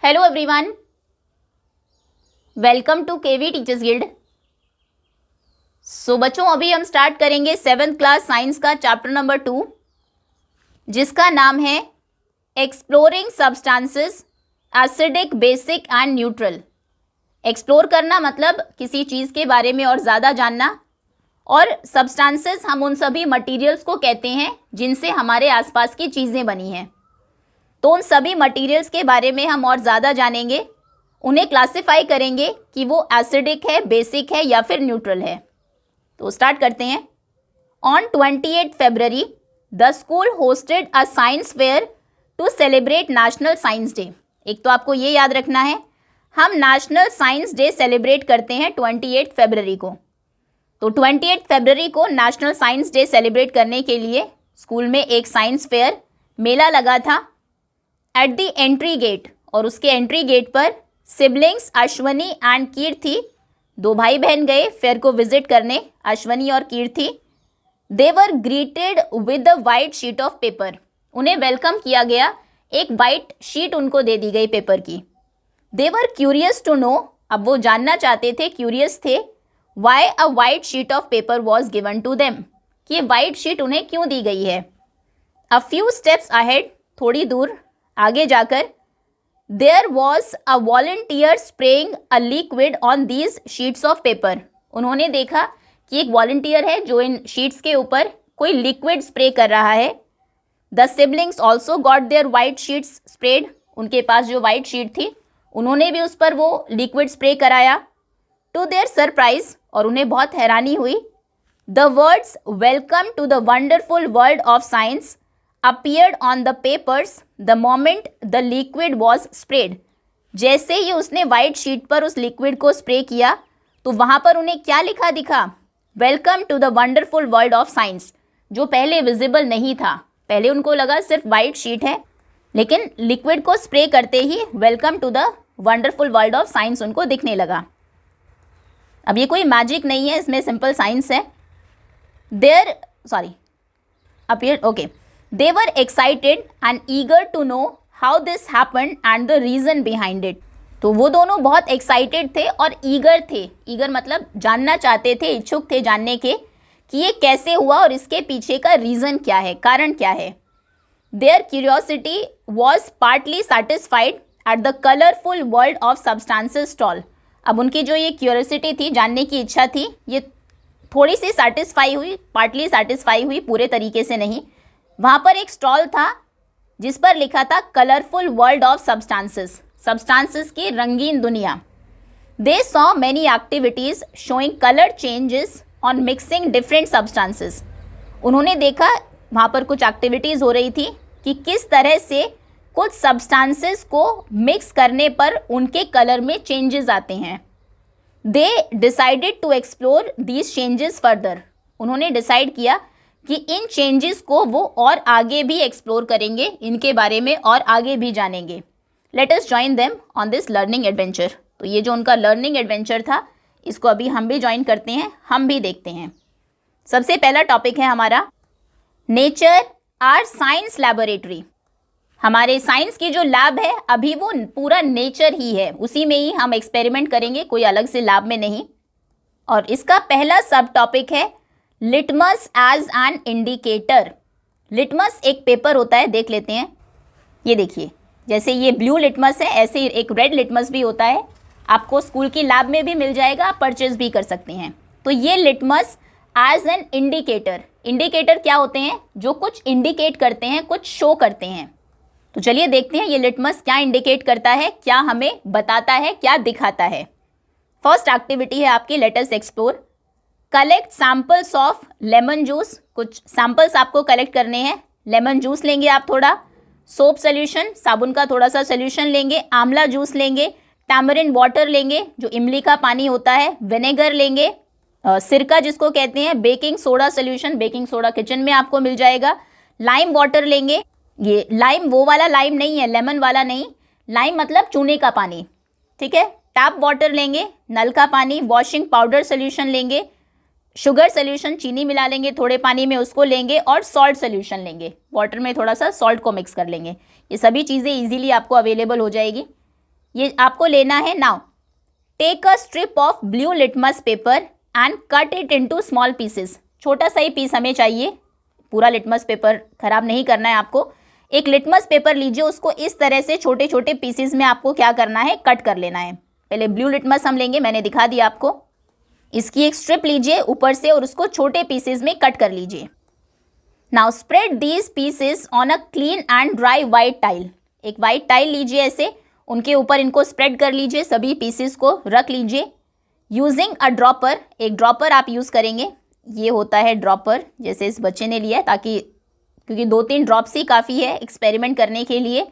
Hello everyone, welcome to KV teachers guild. So बच्चों, अभी हम स्टार्ट करेंगे 7th क्लास साइंस का चैप्टर नंबर 2, जिसका नाम है exploring substances acidic, basic and neutral. Explore करना मतलब किसी चीज़ के बारे में और ज़्यादा जानना, और सब्सटेंसेस हम उन सभी मटेरियल्स को कहते हैं जिनसे हमारे आसपास की चीज़ें बनी हैं। तो उन सभी मटेरियल्स के बारे में हम और ज़्यादा जानेंगे, उन्हें क्लासिफाई करेंगे कि वो एसिडिक है, बेसिक है या फिर न्यूट्रल है। तो स्टार्ट करते हैं। On 28 February the school hosted a science fair to celebrate national science day. एक तो आपको ये याद रखना है, हम नेशनल साइंस डे सेलिब्रेट करते हैं 28 फरवरी को। तो 28 फरवरी को नेशनल साइंस डे सेलिब्रेट करने के लिए स्कूल में एक साइंस फेयर मेला लगा था एट द एंट्री गेट, और उसके एंट्री गेट पर सिबलिंग्स अश्वनी एंड कीर्ति, दो भाई बहन गए फेयर को विजिट करने, अश्वनी और Kirti. They were greeted with the white sheet of paper. उन्हें वेलकम किया गया, एक वाइट शीट उनको दे दी गई पेपर की। They were curious to know, अब वो जानना चाहते थे, क्यूरियस थे, why a white sheet of paper was given to them, कि वाइट शीट उन्हें क्यों दी गई है। अ फ्यू स्टेप्स अहेड, थोड़ी दूर आगे जाकर, there was a volunteer spraying a liquid on these sheets of paper. उन्होंने देखा कि एक वॉलंटियर है जो इन शीट्स के ऊपर कोई लिक्विड स्प्रे कर रहा है। The siblings also got their white sheets sprayed. उनके पास जो वाइट शीट थी उन्होंने भी उस पर वो लिक्विड स्प्रे कराया। टू देयर सरप्राइज, और उन्हें बहुत हैरानी हुई, the words welcome to the wonderful world of science appeared on the papers the moment the liquid was sprayed। जैसे ही उसने वाइट शीट पर उस लिक्विड को स्प्रे किया तो वहाँ पर उन्हें क्या लिखा दिखा, welcome to the wonderful world of science, जो पहले विजिबल नहीं था। पहले उनको लगा सिर्फ वाइट शीट है, लेकिन लिक्विड को स्प्रे करते ही welcome to the wonderful world of science उनको दिखने लगा। अब ये कोई मैजिक नहीं है, इसमें सिंपल साइंस है। They were excited and eager to know how this happened and the reason behind it। तो वो दोनों बहुत एक्साइटेड थे और ईगर थे। ईगर मतलब जानना चाहते थे, इच्छुक थे जानने के कि ये कैसे हुआ और इसके पीछे का रीज़न क्या है, कारण क्या है। Their curiosity was partly satisfied at the colorful world of substances stall। अब उनकी जो ये क्यूरियोसिटी थी, जानने की इच्छा थी, ये थोड़ी सी सेटिस्फाई हुई, पार्टली सेटिस्फाई हुई, पूरे तरीके से नहीं। वहाँ पर एक स्टॉल था जिस पर लिखा था colourful world of substances, substances की रंगीन दुनिया। They saw many activities showing colour changes on mixing different substances. उन्होंने देखा वहाँ पर कुछ एक्टिविटीज़ हो रही थी कि किस तरह से कुछ सब्सटेंसेस को मिक्स करने पर उनके कलर में चेंजेस आते हैं। They decided to explore these changes further. उन्होंने डिसाइड किया कि इन चेंजेस को वो और आगे भी एक्सप्लोर करेंगे, इनके बारे में और आगे भी जानेंगे। Let us join them on this learning adventure. तो ये जो उनका लर्निंग एडवेंचर था, इसको अभी हम भी ज्वाइन करते हैं, हम भी देखते हैं। सबसे पहला टॉपिक है हमारा नेचर आर साइंस लैबोरेटरी। हमारे साइंस की जो लैब है अभी वो पूरा नेचर ही है, उसी में ही हम एक्सपेरिमेंट करेंगे, कोई अलग से लैब में नहीं। और इसका पहला सब टॉपिक है litmus as an indicator. Litmus एक पेपर होता है, देख लेते हैं। ये देखिए, जैसे ये ब्लू लिटमस है, ऐसे ही एक रेड लिटमस भी होता है, आपको स्कूल की लैब में भी मिल जाएगा, आप परचेज भी कर सकते हैं। तो ये litmus as an indicator. Indicator क्या होते हैं, जो कुछ इंडिकेट करते हैं, कुछ शो करते हैं। तो चलिए देखते हैं ये लिटमस क्या इंडिकेट करता है, क्या हमें बताता है, क्या दिखाता है। फर्स्ट एक्टिविटी है आपकी, let us explore. Collect samples of lemon juice. कुछ सैम्पल्स आपको कलेक्ट करने हैं। लेमन जूस लेंगे आप थोड़ा, सोप सोल्यूशन, साबुन का थोड़ा सा सोल्यूशन लेंगे, आंवला जूस लेंगे, टैमरिन वाटर लेंगे जो इमली का पानी होता है, विनेगर लेंगे, सिरका जिसको कहते हैं, baking soda solution, baking soda kitchen में आपको मिल जाएगा, लाइम वाटर लेंगे। ये लाइम वो वाला लाइम नहीं है, लेमन वाला नहीं, लाइम मतलब चूने का पानी, ठीक है। टैप वाटर लेंगे, नल का पानी, वॉशिंग पाउडर सोल्यूशन लेंगे, शुगर सोल्यूशन, चीनी मिला लेंगे थोड़े पानी में, उसको लेंगे, और सॉल्ट सोल्यूशन लेंगे, वाटर में थोड़ा सा सॉल्ट को मिक्स कर लेंगे। ये सभी चीज़ें इजीली आपको अवेलेबल हो जाएगी। ये आपको लेना है। Now take a strip of blue litmus paper and cut it into small pieces. छोटा सा ही पीस हमें चाहिए, पूरा लिटमस पेपर खराब नहीं करना है आपको। एक लिटमस पेपर लीजिए, उसको इस तरह से छोटे छोटे पीसेस में आपको क्या करना है, कट कर लेना है। पहले ब्लू लिटमस हम लेंगे, मैंने दिखा दिया आपको। इसकी एक स्ट्रिप लीजिए ऊपर से और उसको छोटे पीसेस में कट कर लीजिए। Now spread these pieces on a clean and dry white tile. एक वाइट टाइल लीजिए, ऐसे उनके ऊपर इनको स्प्रेड कर लीजिए, सभी पीसेस को रख लीजिए। यूजिंग अ ड्रॉपर, एक ड्रॉपर आप यूज़ करेंगे। ये होता है ड्रॉपर, जैसे इस बच्चे ने लिया है, ताकि क्योंकि 2-3 ड्रॉप्स ही काफ़ी है एक्सपेरिमेंट करने के लिए।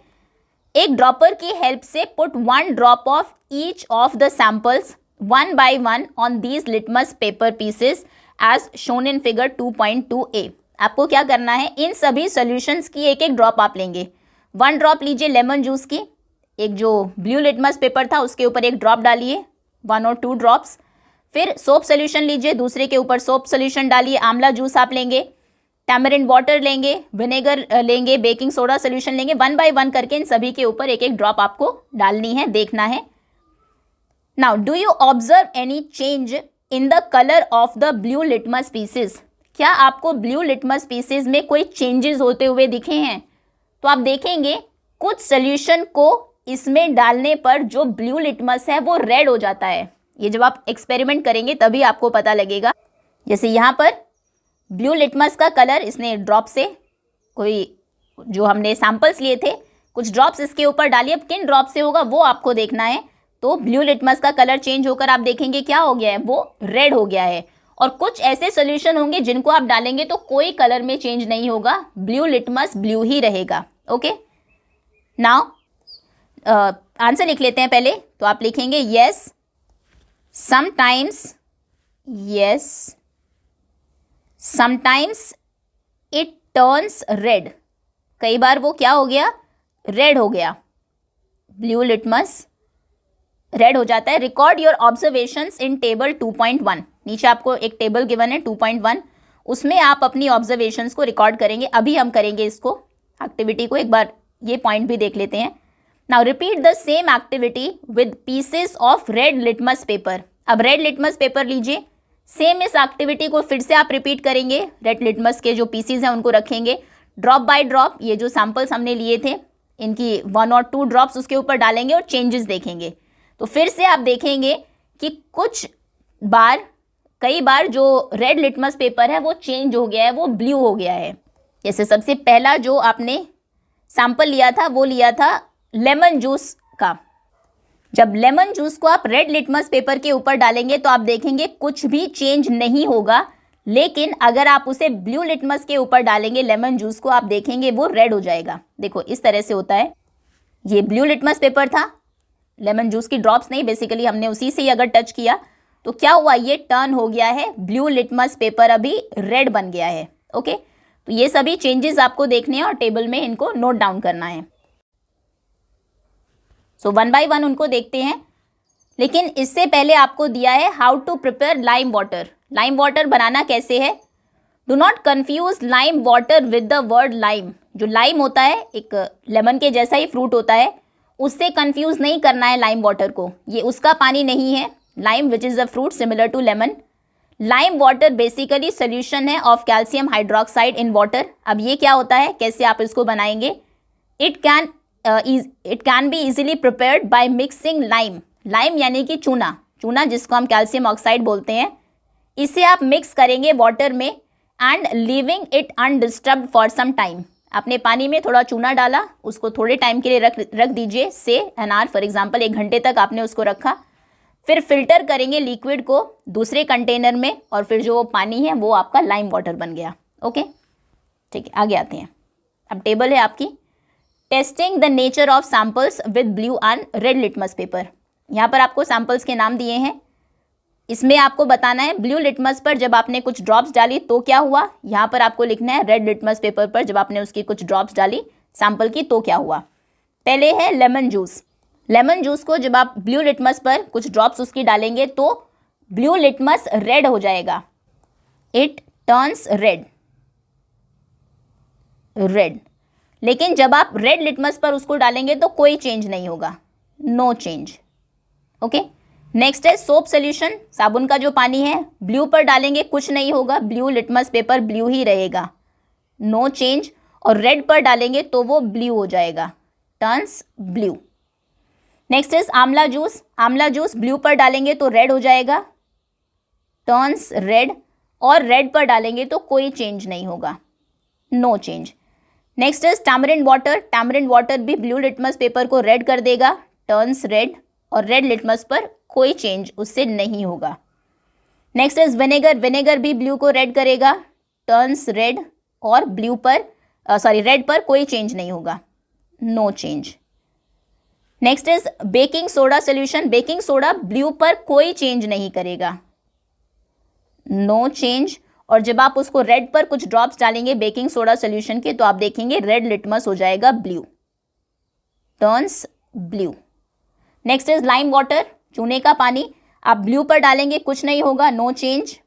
एक ड्रॉपर की हेल्प से put 1 drop of each of the samples 1 by 1 on these litmus paper pieces as shown in figure 2.2a। आपको क्या करना है, इन सभी सॉल्यूशंस की एक एक ड्रॉप आप लेंगे। 1 ड्रॉप लीजिए लेमन जूस की, एक जो ब्लू लिटमस पेपर था उसके ऊपर एक ड्रॉप डालिए, 1 और 2 ड्रॉप्स। फिर सोप सोल्यूशन लीजिए, दूसरे के ऊपर सोप सोल्यूशन डालिए। आंवला जूस आप लेंगे, टैमरिंड वाटर लेंगे, विनेगर लेंगे, बेकिंग सोडा सोल्यूशन लेंगे। 1 by 1 करके इन सभी के ऊपर एक एक ड्रॉप आपको डालनी है, देखना है। Now do you observe any change in the colour of the blue litmus pieces. क्या आपको ब्लू लिटमस पीसेस में कोई चेंजेस होते हुए दिखे हैं? तो आप देखेंगे कुछ सोल्यूशन को इसमें डालने पर जो ब्लू लिटमस है वो रेड हो जाता है। ये जब आप एक्सपेरिमेंट करेंगे तभी आपको पता लगेगा। जैसे यहाँ पर ब्लू लिटमस का कलर इसने ड्रॉप से, कोई जो हमने सैंपल्स लिए थे कुछ ड्रॉप्स इसके ऊपर डालिए, अब किन ड्रॉप से होगा वो आपको देखना है। तो ब्लू लिटमस का कलर चेंज होकर आप देखेंगे क्या हो गया है, वो रेड हो गया है। और कुछ ऐसे सोल्यूशन होंगे जिनको आप डालेंगे तो कोई कलर में चेंज नहीं होगा, ब्लू लिटमस ब्लू ही रहेगा। ओके, नाउ आंसर लिख लेते हैं पहले। तो आप लिखेंगे yes sometimes, yes sometimes it turns red. कई बार वो क्या हो गया, रेड हो गया, ब्लू लिटमस रेड हो जाता है। Record your observations in table 2.1। नीचे आपको एक टेबल गिवन है 2.1, उसमें आप अपनी ऑब्जर्वेशंस को रिकॉर्ड करेंगे। अभी हम करेंगे इसको एक्टिविटी को, एक बार ये पॉइंट भी देख लेते हैं। Now repeat the same activity with pieces of red litmus paper. अब रेड लिटमस पेपर लीजिए, सेम इस एक्टिविटी को फिर से आप रिपीट करेंगे। रेड लिटमस के जो पीसेस हैं उनको रखेंगे, ड्रॉप बाय ड्रॉप ये जो सैम्पल्स हमने लिए थे इनकी 1 और 2 ड्रॉप्स उसके ऊपर डालेंगे और चेंजेस देखेंगे। तो फिर से आप देखेंगे कि कुछ बार, कई बार जो रेड लिटमस पेपर है वो चेंज हो गया है, वो ब्लू हो गया है। जैसे सबसे पहला जो आपने सैंपल लिया था वो लिया था लेमन जूस का। जब लेमन जूस को आप रेड लिटमस पेपर के ऊपर डालेंगे तो आप देखेंगे कुछ भी चेंज नहीं होगा, लेकिन अगर आप उसे ब्लू लिटमस के ऊपर डालेंगे लेमन जूस को, आप देखेंगे वो रेड हो जाएगा। देखो इस तरह से होता है। ये ब्लू लिटमस पेपर था, लेमन जूस की ड्रॉप्स नहीं, बेसिकली हमने उसी से ही अगर टच किया तो क्या हुआ, ये टर्न हो गया है ब्लू लिटमस पेपर, अभी रेड बन गया है। ओके, तो ये सभी चेंजेस आपको देखने हैं और टेबल में इनको नोट डाउन करना है। सो 1 by 1 उनको देखते हैं, लेकिन इससे पहले आपको दिया है how to prepare lime water. Lime water बनाना कैसे है। Do not confuse lime water with the word lime. जो लाइम होता है एक लेमन के जैसा ही फ्रूट होता है, उससे कंफ्यूज नहीं करना है लाइम वाटर को। ये उसका पानी नहीं है, lime which is a fruit similar to lemon. Lime water basically solution है of calcium hydroxide in water. अब ये क्या होता है, कैसे आप इसको बनाएंगे। It can be easily prepared by mixing lime. Lime यानी कि चूना, चूना जिसको हम कैल्शियम ऑक्साइड बोलते हैं, इसे आप मिक्स करेंगे वाटर में and leaving it undisturbed for some time. आपने पानी में थोड़ा चूना डाला, उसको थोड़े टाइम के लिए रख दीजिए, से एन आवर फॉर एग्जांपल 1 घंटे तक आपने उसको रखा। फिर फिल्टर करेंगे लिक्विड को दूसरे कंटेनर में और फिर जो पानी है वो आपका लाइम वाटर बन गया। ओके, ठीक है, आगे आते हैं। अब टेबल है आपकी, testing the nature of samples with blue and red litmus paper. यहाँ पर आपको सैम्पल्स के नाम दिए हैं, इसमें आपको बताना है ब्लू लिटमस पर जब आपने कुछ ड्रॉप्स डाली तो क्या हुआ। यहाँ पर आपको लिखना है रेड लिटमस पेपर पर जब आपने उसकी कुछ ड्रॉप्स डाली सैंपल की तो क्या हुआ। पहले है लेमन जूस। लेमन जूस को जब आप ब्लू लिटमस पर कुछ ड्रॉप्स उसकी डालेंगे तो ब्लू लिटमस रेड हो जाएगा, इट टर्न्स रेड, रेड। लेकिन जब आप रेड लिटमस पर उसको डालेंगे तो कोई चेंज नहीं होगा, नो चेंज। ओके, नेक्स्ट है सोप सोल्यूशन, साबुन का जो पानी है, ब्लू पर डालेंगे कुछ नहीं होगा, ब्लू लिटमस पेपर ब्लू ही रहेगा, नो चेंज। और रेड पर डालेंगे तो वो ब्लू हो जाएगा, टर्न्स ब्लू। नेक्स्ट इज आंवला जूस, आंवला जूस ब्लू पर डालेंगे तो रेड हो जाएगा, टर्न्स रेड। और रेड पर डालेंगे तो कोई चेंज नहीं होगा, no change. Next is tamarind water, tamarind water भी ब्लू लिटमस पेपर को रेड कर देगा, टर्न्स रेड। और रेड लिटमस पर कोई चेंज उससे नहीं होगा। नेक्स्ट इज विनेगर, विनेगर भी ब्लू को रेड करेगा, टर्न्स रेड। और ब्लू पर रेड पर कोई चेंज नहीं होगा, no change. Next is baking soda solution, baking soda blue पर कोई चेंज नहीं करेगा, नो चेंज। और जब आप उसको रेड पर कुछ ड्रॉप्स डालेंगे बेकिंग सोडा सोल्यूशन के तो आप देखेंगे रेड लिटमस हो जाएगा blue, turns blue. Next is lime water, चूने का पानी, आप ब्लू पर डालेंगे कुछ नहीं होगा, नो चेंज।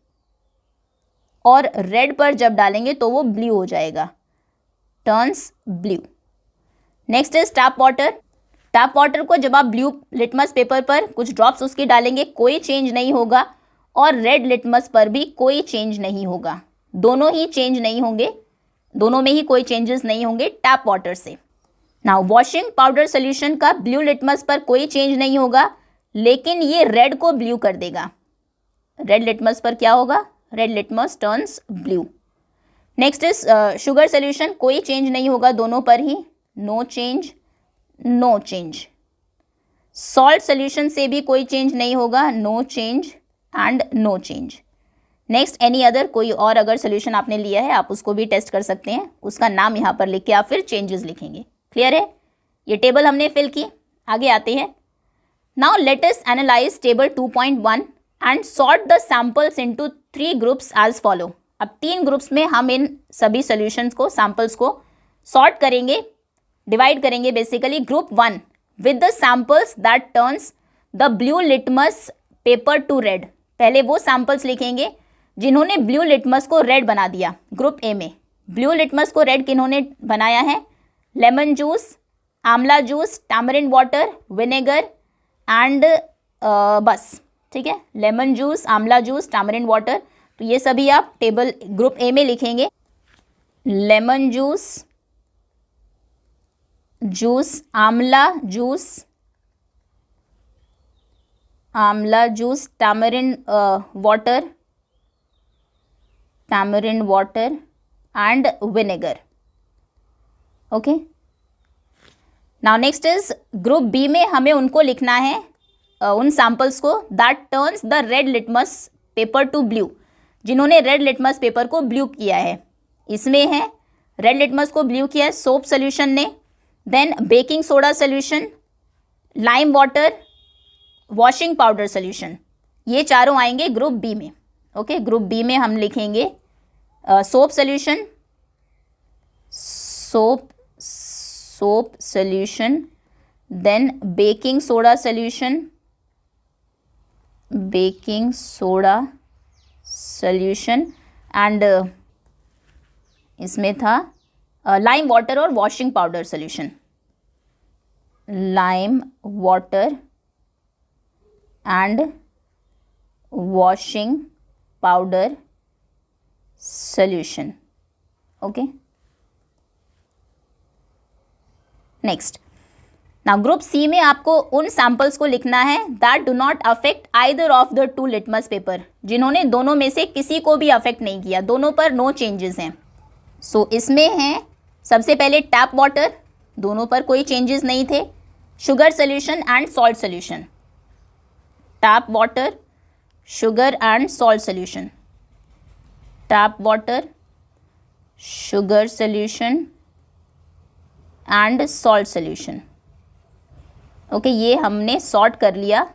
और रेड पर जब डालेंगे तो वो ब्लू हो जाएगा, turns blue. Next is tap water, tap water को जब आप ब्लू लिटमस पेपर पर कुछ ड्रॉप्स उसके डालेंगे कोई चेंज नहीं होगा, और रेड लिटमस पर भी कोई चेंज नहीं होगा, दोनों ही चेंज नहीं होंगे, दोनों में ही कोई चेंजेस नहीं होंगे टैप वाटर से। नाउ वॉशिंग पाउडर सोल्यूशन का ब्लू लिटमस पर कोई चेंज नहीं होगा, लेकिन ये रेड को ब्लू कर देगा, रेड लिटमस पर क्या होगा, red litmus turns blue. Next is sugar solution, कोई चेंज नहीं होगा दोनों पर ही, no change, no change. Salt solution से भी कोई चेंज नहीं होगा, no change and no change. Next any other, कोई और अगर सोल्यूशन आपने लिया है आप उसको भी टेस्ट कर सकते हैं, उसका नाम यहाँ पर लिख के आप फिर चेंजेस लिखेंगे। क्लियर है, ये टेबल हमने फिल की, आगे आते हैं। Now let us analyse table 2.1 and sort the samples into 3 groups as follow. अब 3 ग्रुप्स में हम इन सभी सॉल्यूशंस को, सैम्पल्स को सॉर्ट करेंगे, डिवाइड करेंगे basically. Group 1 with the samples that turns the blue litmus paper to red, पहले वो सैम्पल्स लिखेंगे जिन्होंने ब्लू लिटमस को रेड बना दिया। ग्रुप ए में ब्लू लिटमस को रेड किन्होंने बनाया है, lemon juice, amla juice, tamarind water, vinegar and बस, ठीक है, lemon juice, amla juice, tamarind water. तो ये सभी आप टेबल ग्रुप ए में लिखेंगे, lemon juice, amla juice, tamarind water and vinegar. Okay, now next is group B में हमें उनको लिखना है, उन सैम्पल्स को that turns the red litmus paper to blue, जिन्होंने रेड लिटमस पेपर को ब्लू किया है। इसमें है रेड लिटमस को ब्लू किया है सोप सोल्यूशन ने, then baking soda solution, lime water, washing powder solution, ये चारों आएंगे ग्रुप बी में। ओके, ग्रुप बी में हम लिखेंगे soap solution, soap solution, then baking soda solution and इसमें था लाइम वाटर और washing powder solution, lime water and washing powder solution. Okay, next, now group C में आपको उन सैम्पल्स को लिखना है that do not affect either of the 2 litmus paper, जिन्होंने दोनों में से किसी को भी अफेक्ट नहीं किया, दोनों पर नो चेंजेस हैं। सो इसमें है सबसे पहले टैप वाटर, दोनों पर कोई चेंजेस नहीं थे, sugar solution and salt solution, tap water, sugar and salt solution, tap water, sugar solution and salt solution. Okay, ये हमने सॉर्ट कर लिया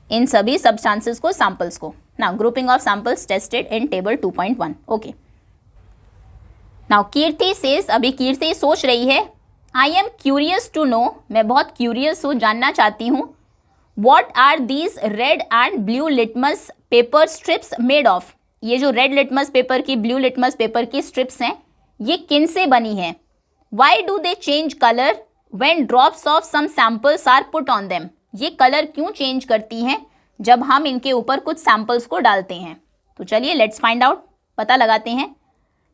इन सभी सब्सटेंसेस को, सैंपल्स को। Now grouping of samples tested in table 2.1। Okay, now Kirti says, अभी कीर्ति सोच रही है, I am curious to know, मैं बहुत क्यूरियस हूँ, जानना चाहती हूँ, what are these red and blue litmus paper strips made of, ये जो रेड लिटमस पेपर की, ब्लू लिटमस पेपर की स्ट्रिप्स हैं, ये किन से बनी है, why do they change colour when drops of some samples are put on them, ये कलर क्यों चेंज करती हैं जब हम इनके ऊपर कुछ सैंपल्स को डालते हैं। तो चलिए लेट्स फाइंड आउट, पता लगाते हैं।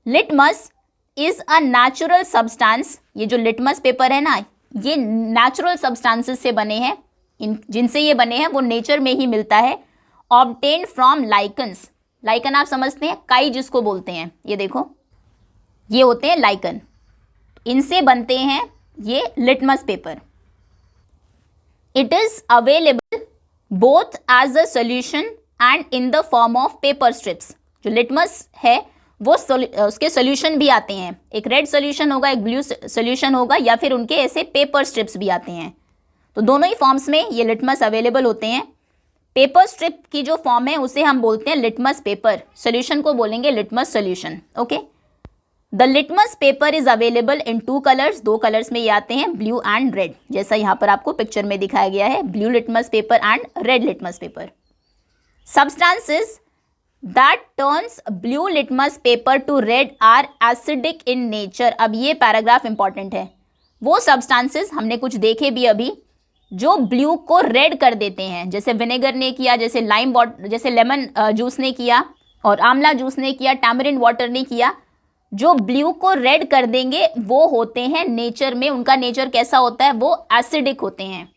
Litmus is a natural substance, ये जो लिटमस पेपर है ना, ये नेचुरल सब्सटेंसेस से बने हैं, जिनसे ये बने हैं वो नेचर में ही मिलता है। ऑब्टेन्ड फ्रॉम लाइकन्स, लाइकन आप समझते हैं, काई जिसको बोलते हैं, ये देखो ये होते हैं लाइकन, इनसे बनते हैं ये litmus paper. It is available both as a solution and in the form of paper strips. जो लिटमस है वो उसके सोल्यूशन भी आते हैं, एक रेड सोल्यूशन होगा, एक ब्लू सोल्यूशन होगा, या फिर उनके ऐसे पेपर स्ट्रिप्स भी आते हैं। तो दोनों ही फॉर्म्स में ये लिटमस अवेलेबल होते हैं। पेपर स्ट्रिप की जो फॉर्म है उसे हम बोलते हैं लिटमस पेपर, सोल्यूशन को बोलेंगे litmus solution. Okay, the litmus paper is available in 2 colours, 2 colours में ये आते हैं, ब्लू एंड रेड, जैसा यहाँ पर आपको पिक्चर में दिखाया गया है, blue litmus paper and red litmus paper. Substances that turns blue litmus paper to red are acidic in nature. अब ये पैराग्राफ इंपॉर्टेंट है। वो सब्सटेंसेस हमने कुछ देखे भी अभी, जो ब्लू को रेड कर देते हैं, जैसे विनेगर ने किया, जैसे जैसे लेमन जूस ने किया, और आंवला जूस ने किया, टैमरिंड वाटर ने किया, जो ब्लू को रेड कर देंगे वो होते हैं नेचर में, उनका नेचर कैसा होता है, वो एसिडिक होते हैं।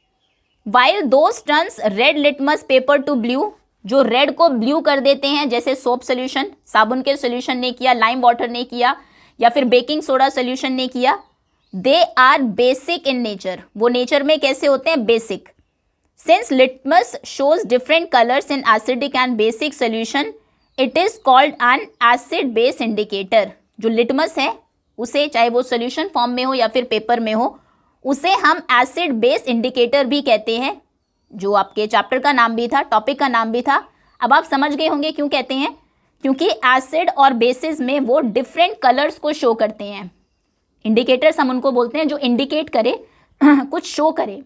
While those turns red litmus paper to blue, जो रेड को ब्लू कर देते हैं, जैसे सोप सोल्यूशन, साबुन के सोल्यूशन ने किया, लाइम वाटर ने किया, या फिर बेकिंग सोडा सोल्यूशन ने किया, they are basic in nature, वो नेचर में कैसे होते हैं, basic. Since litmus shows different colours in acidic and basic solution, it is called an acid base indicator. जो लिटमस है उसे, चाहे वो सोल्यूशन फॉर्म में हो या फिर पेपर में हो, उसे हम एसिड बेस इंडिकेटर भी कहते हैं, जो आपके चैप्टर का नाम भी था, टॉपिक का नाम भी था। अब आप समझ गए होंगे क्यों कहते हैं, क्योंकि एसिड और बेसिस में वो डिफरेंट कलर्स को शो करते हैं। इंडिकेटर्स हम उनको बोलते हैं जो इंडिकेट करे, कुछ शो करे।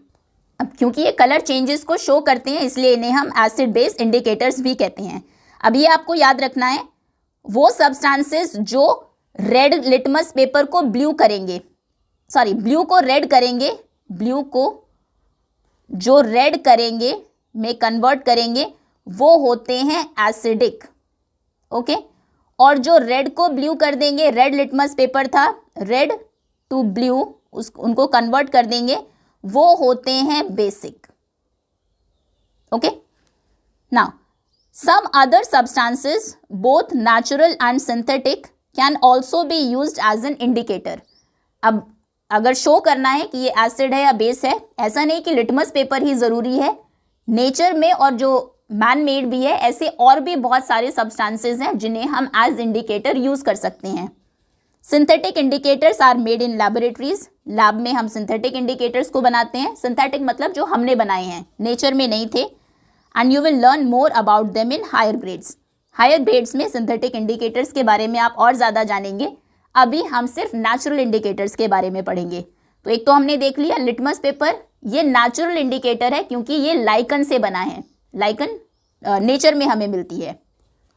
अब क्योंकि ये कलर चेंजेस को शो करते हैं, इसलिए इन्हें हम एसिड बेस इंडिकेटर्स भी कहते हैं। अब ये आपको याद रखना है, वो सब्सटेंसेस जो रेड लिटमस पेपर को ब्लू करेंगे, सॉरी ब्लू को रेड करेंगे, ब्लू को जो रेड करेंगे में कन्वर्ट करेंगे, वो होते हैं एसिडिक। ओके, और जो रेड को ब्लू कर देंगे, रेड लिटमस पेपर था, रेड टू ब्लू, उनको कन्वर्ट कर देंगे, वो होते हैं basic. Okay, now some other substances both natural and synthetic can also be used as an indicator. अब अगर शो करना है कि ये एसिड है या बेस है, ऐसा नहीं कि लिटमस पेपर ही ज़रूरी है, नेचर में और जो मैन मेड भी है, ऐसे और भी बहुत सारे सब्सटेंसेस हैं जिन्हें हम एज इंडिकेटर यूज़ कर सकते हैं। Synthetic indicators are made in laboratories, lab में हम सिंथेटिक इंडिकेटर्स को बनाते हैं। सिंथेटिक मतलब जो हमने बनाए हैं, नेचर में नहीं थे। And you will learn more about them in higher grades. Higher grades में सिंथेटिक इंडिकेटर्स के बारे में आप और ज़्यादा जानेंगे। अभी हम सिर्फ नेचुरल इंडिकेटर्स के बारे में पढ़ेंगे। तो एक तो हमने देख लिया लिटमस पेपर, ये नेचुरल इंडिकेटर है क्योंकि ये लाइकन से बना है, लाइकन नेचर में हमें मिलती है।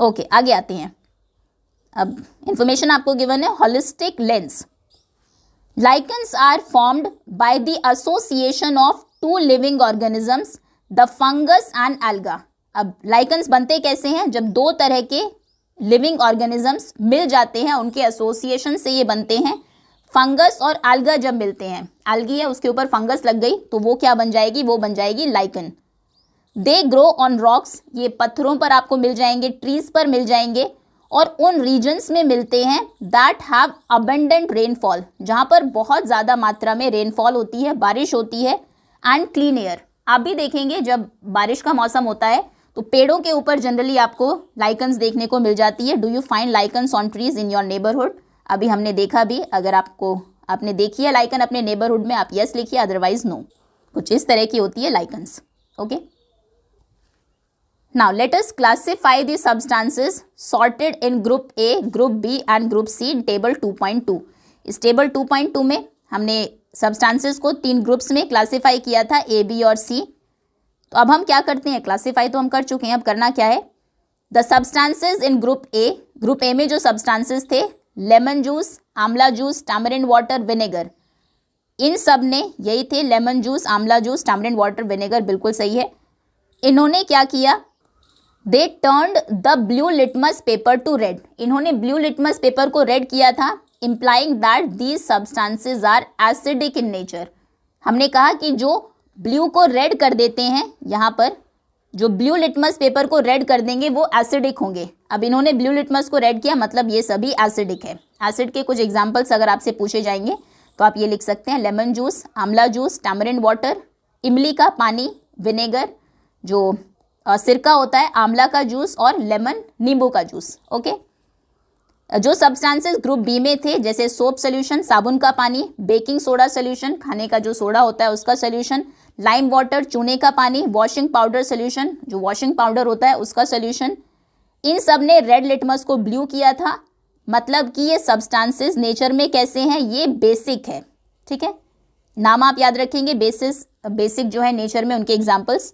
ओके, आगे आते हैं। अब इंफॉर्मेशन आपको गिवन है, holistic lens. Lichens are formed by the association of 2 living organisms, the fungus and alga. अब लाइकन्स बनते कैसे हैं, जब 2 तरह के लिविंग ऑर्गेनिजम्स मिल जाते हैं, उनके एसोसिएशन से ये बनते हैं। फंगस और एल्गा जब मिलते हैं, एल्गी है उसके ऊपर फंगस लग गई, तो वो क्या बन जाएगी, वो बन जाएगी lichen. They grow on rocks, ये पत्थरों पर आपको मिल जाएंगे, ट्रीज पर मिल जाएंगे, और उन रीजन्स में मिलते हैं दैट हैव अबंडेंट रेनफॉल, जहाँ पर बहुत ज़्यादा मात्रा में रेनफॉल होती है, बारिश होती है, एंड क्लीन एयर। आप भी देखेंगे जब बारिश का मौसम होता है तो पेड़ों के ऊपर जनरली आपको लाइकन्स देखने को मिल जाती है। Do you find lichens on trees in your neighbourhood? अभी हमने देखा भी, अगर आपने देखी है लाइकन अपने नेबरहुड में, आप यस लिखिए, अदरवाइज नो। कुछ इस तरह की होती है lichens. Okay, now let us classify the substances sorted in group A, group B and group C in table 2.2। इस टेबल 2.2 में हमने सब्सटेंसेस को 3 ग्रुप्स में क्लासिफाई किया था, ए, बी और सी। तो अब हम क्या करते हैं, क्लासिफाई तो हम कर चुके हैं, अब करना क्या है, the substances in group A में जो सब्सटेंसेस थे, lemon juice, amla juice, tamarind water, vinegar, इन सब ने यही थे, lemon juice, amla juice, tamarind water, vinegar, बिल्कुल सही है। इन्होंने क्या किया, they turned the blue litmus paper to red, इन्होंने ब्लू लिटमस पेपर को रेड किया था, implying that these substances are acidic in nature. हमने कहा कि जो ब्लू को रेड कर देते हैं, यहाँ पर जो ब्लू लिटमस पेपर को रेड कर देंगे वो एसिडिक होंगे। अब इन्होंने ब्लू लिटमस को रेड किया, मतलब ये सभी एसिडिक है। एसिड के कुछ एग्जाम्पल्स अगर आपसे पूछे जाएंगे तो आप ये लिख सकते हैं, lemon juice, amla juice, tamarind water, इमली का पानी, विनेगर, जो सिरका होता है, आंवला का जूस, और लेमन, नींबू का जूस। ओके, जो सब्सटेंसेस ग्रुप बी में थे, जैसे सोप सोल्यूशन, साबुन का पानी, बेकिंग सोडा सोल्यूशन, खाने का जो सोडा होता है उसका सोल्यूशन, लाइम वाटर, चूने का पानी, वॉशिंग पाउडर सोल्यूशन, जो वॉशिंग पाउडर होता है उसका सोल्यूशन, इन सब ने रेड लिटमस को ब्लू किया था। मतलब कि ये सब्सटेंसेस नेचर में कैसे हैं, ये बेसिक है। ठीक है, नाम आप याद रखेंगे, बेसिक जो है नेचर में, उनके एग्जाम्पल्स।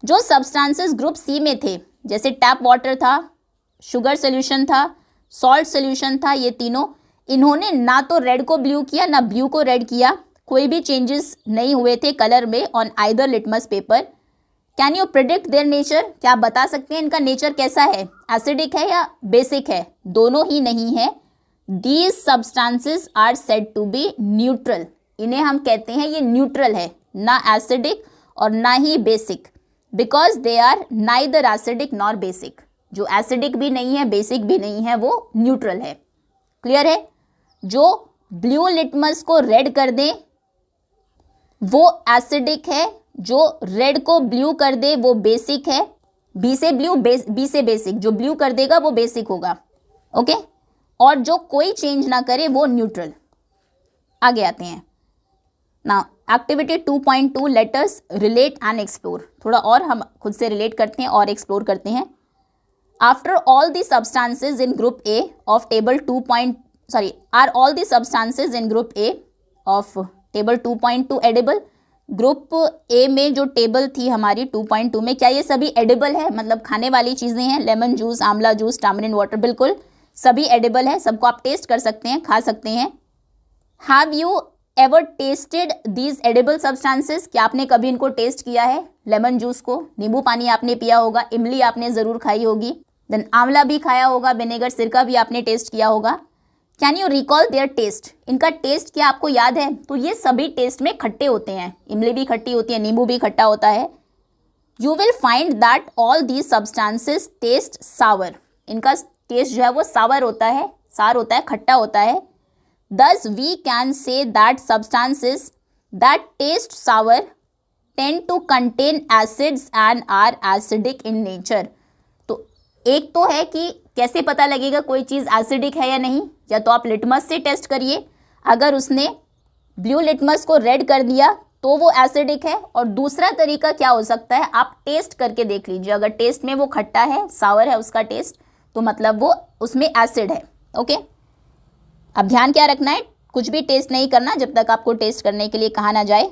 जो सब्सटेंसेस ग्रुप सी में थे, जैसे टैप वाटर था, शुगर सोल्यूशन था, सॉल्ट सोल्यूशन था, ये तीनों, इन्होंने ना तो रेड को ब्लू किया ना ब्लू को रेड किया, कोई भी चेंजेस नहीं हुए थे कलर में on either litmus paper. Can you predict their nature, क्या आप बता सकते हैं इनका नेचर कैसा है, एसिडिक है या बेसिक है? दोनों ही नहीं है। These substances are said to be neutral, इन्हें हम कहते हैं ये न्यूट्रल है, ना एसिडिक और ना ही basic, because they are neither acidic nor basic. जो एसिडिक भी नहीं है, बेसिक भी नहीं है, वो न्यूट्रल है। क्लियर है? जो ब्लू लिटमस को रेड कर दे वो एसिडिक है, जो रेड को ब्लू कर दे वो बेसिक है। बी से ब्लू, बी से बेसिक, जो ब्लू कर देगा वो बेसिक होगा। ओके, और जो कोई चेंज ना करे वो न्यूट्रल। आगे आते हैं ना, activity 2.2, let us relate and explore. थोड़ा और हम खुद से रिलेट करते हैं और एक्सप्लोर करते हैं। After all the substances in group A of table are all the substances in group A of table 2.2 edible? Group A में जो टेबल थी हमारी 2.2 में, क्या ये सभी एडिबल है, मतलब खाने वाली चीज़ें हैं? Lemon juice, amla juice, tamarind water, बिल्कुल सभी एडिबल है, सबको आप टेस्ट कर सकते हैं, खा सकते हैं। Have you ever tested these edible substances? क्या आपने कभी इनको टेस्ट किया है? लेमन जूस को, नींबू पानी आपने पिया होगा, इमली आपने ज़रूर खाई होगी, देन आंवला भी खाया होगा, विनेगर, सिरका भी आपने टेस्ट किया होगा। Can you recall their test? इनका टेस्ट क्या आपको याद है? तो ये सभी टेस्ट में खट्टे होते हैं, इमली भी खट्टी होती है, नींबू भी खट्टा होता है। You will find that all these substances taste sour. इनका टेस्ट जो है वो सावर होता है, सार होता है, खट्टा होता है। Thus we can say that substances that taste sour tend to contain acids and are acidic in nature। तो एक तो है कि कैसे पता लगेगा कोई चीज़ एसिडिक है या नहीं, या तो आप लिटमस से टेस्ट करिए, अगर उसने ब्लू लिटमस को रेड कर दिया तो वो एसिडिक है। और दूसरा तरीका क्या हो सकता है, आप टेस्ट करके देख लीजिए, अगर टेस्ट में वो खट्टा है, सावर है उसका टेस्ट, तो मतलब वो उसमें एसिड है। ओके, अब ध्यान क्या रखना है, कुछ भी टेस्ट नहीं करना जब तक आपको टेस्ट करने के लिए कहा ना जाए।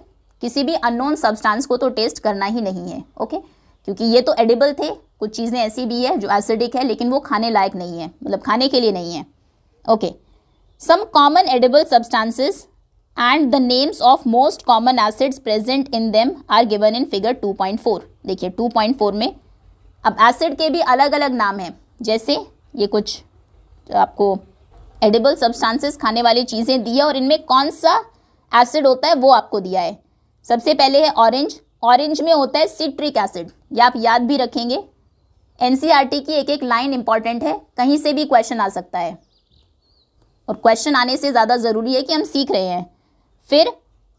किसी भी अननोन सब्सटेंस को तो टेस्ट करना ही नहीं है। ओके, क्योंकि ये तो एडिबल थे, कुछ चीज़ें ऐसी भी है जो एसिडिक है लेकिन वो खाने लायक नहीं है, मतलब खाने के लिए नहीं है। Okay, some common edible substances and the names of most common acids present in them are given in figure 2.4। देखिए 2.4 में अब एसिड के भी अलग अलग नाम हैं, जैसे ये कुछ आपको एडिबल सब्सटेंसेस, खाने वाली चीज़ें दी है और इनमें कौन सा एसिड होता है वो आपको दिया है। सबसे पहले है ऑरेंज, ऑरेंज में होता है सिट्रिक एसिड, ये आप याद भी रखेंगे। एनसीईआरटी की एक एक लाइन इंपॉर्टेंट है, कहीं से भी क्वेश्चन आ सकता है, और क्वेश्चन आने से ज़्यादा ज़रूरी है कि हम सीख रहे हैं। फिर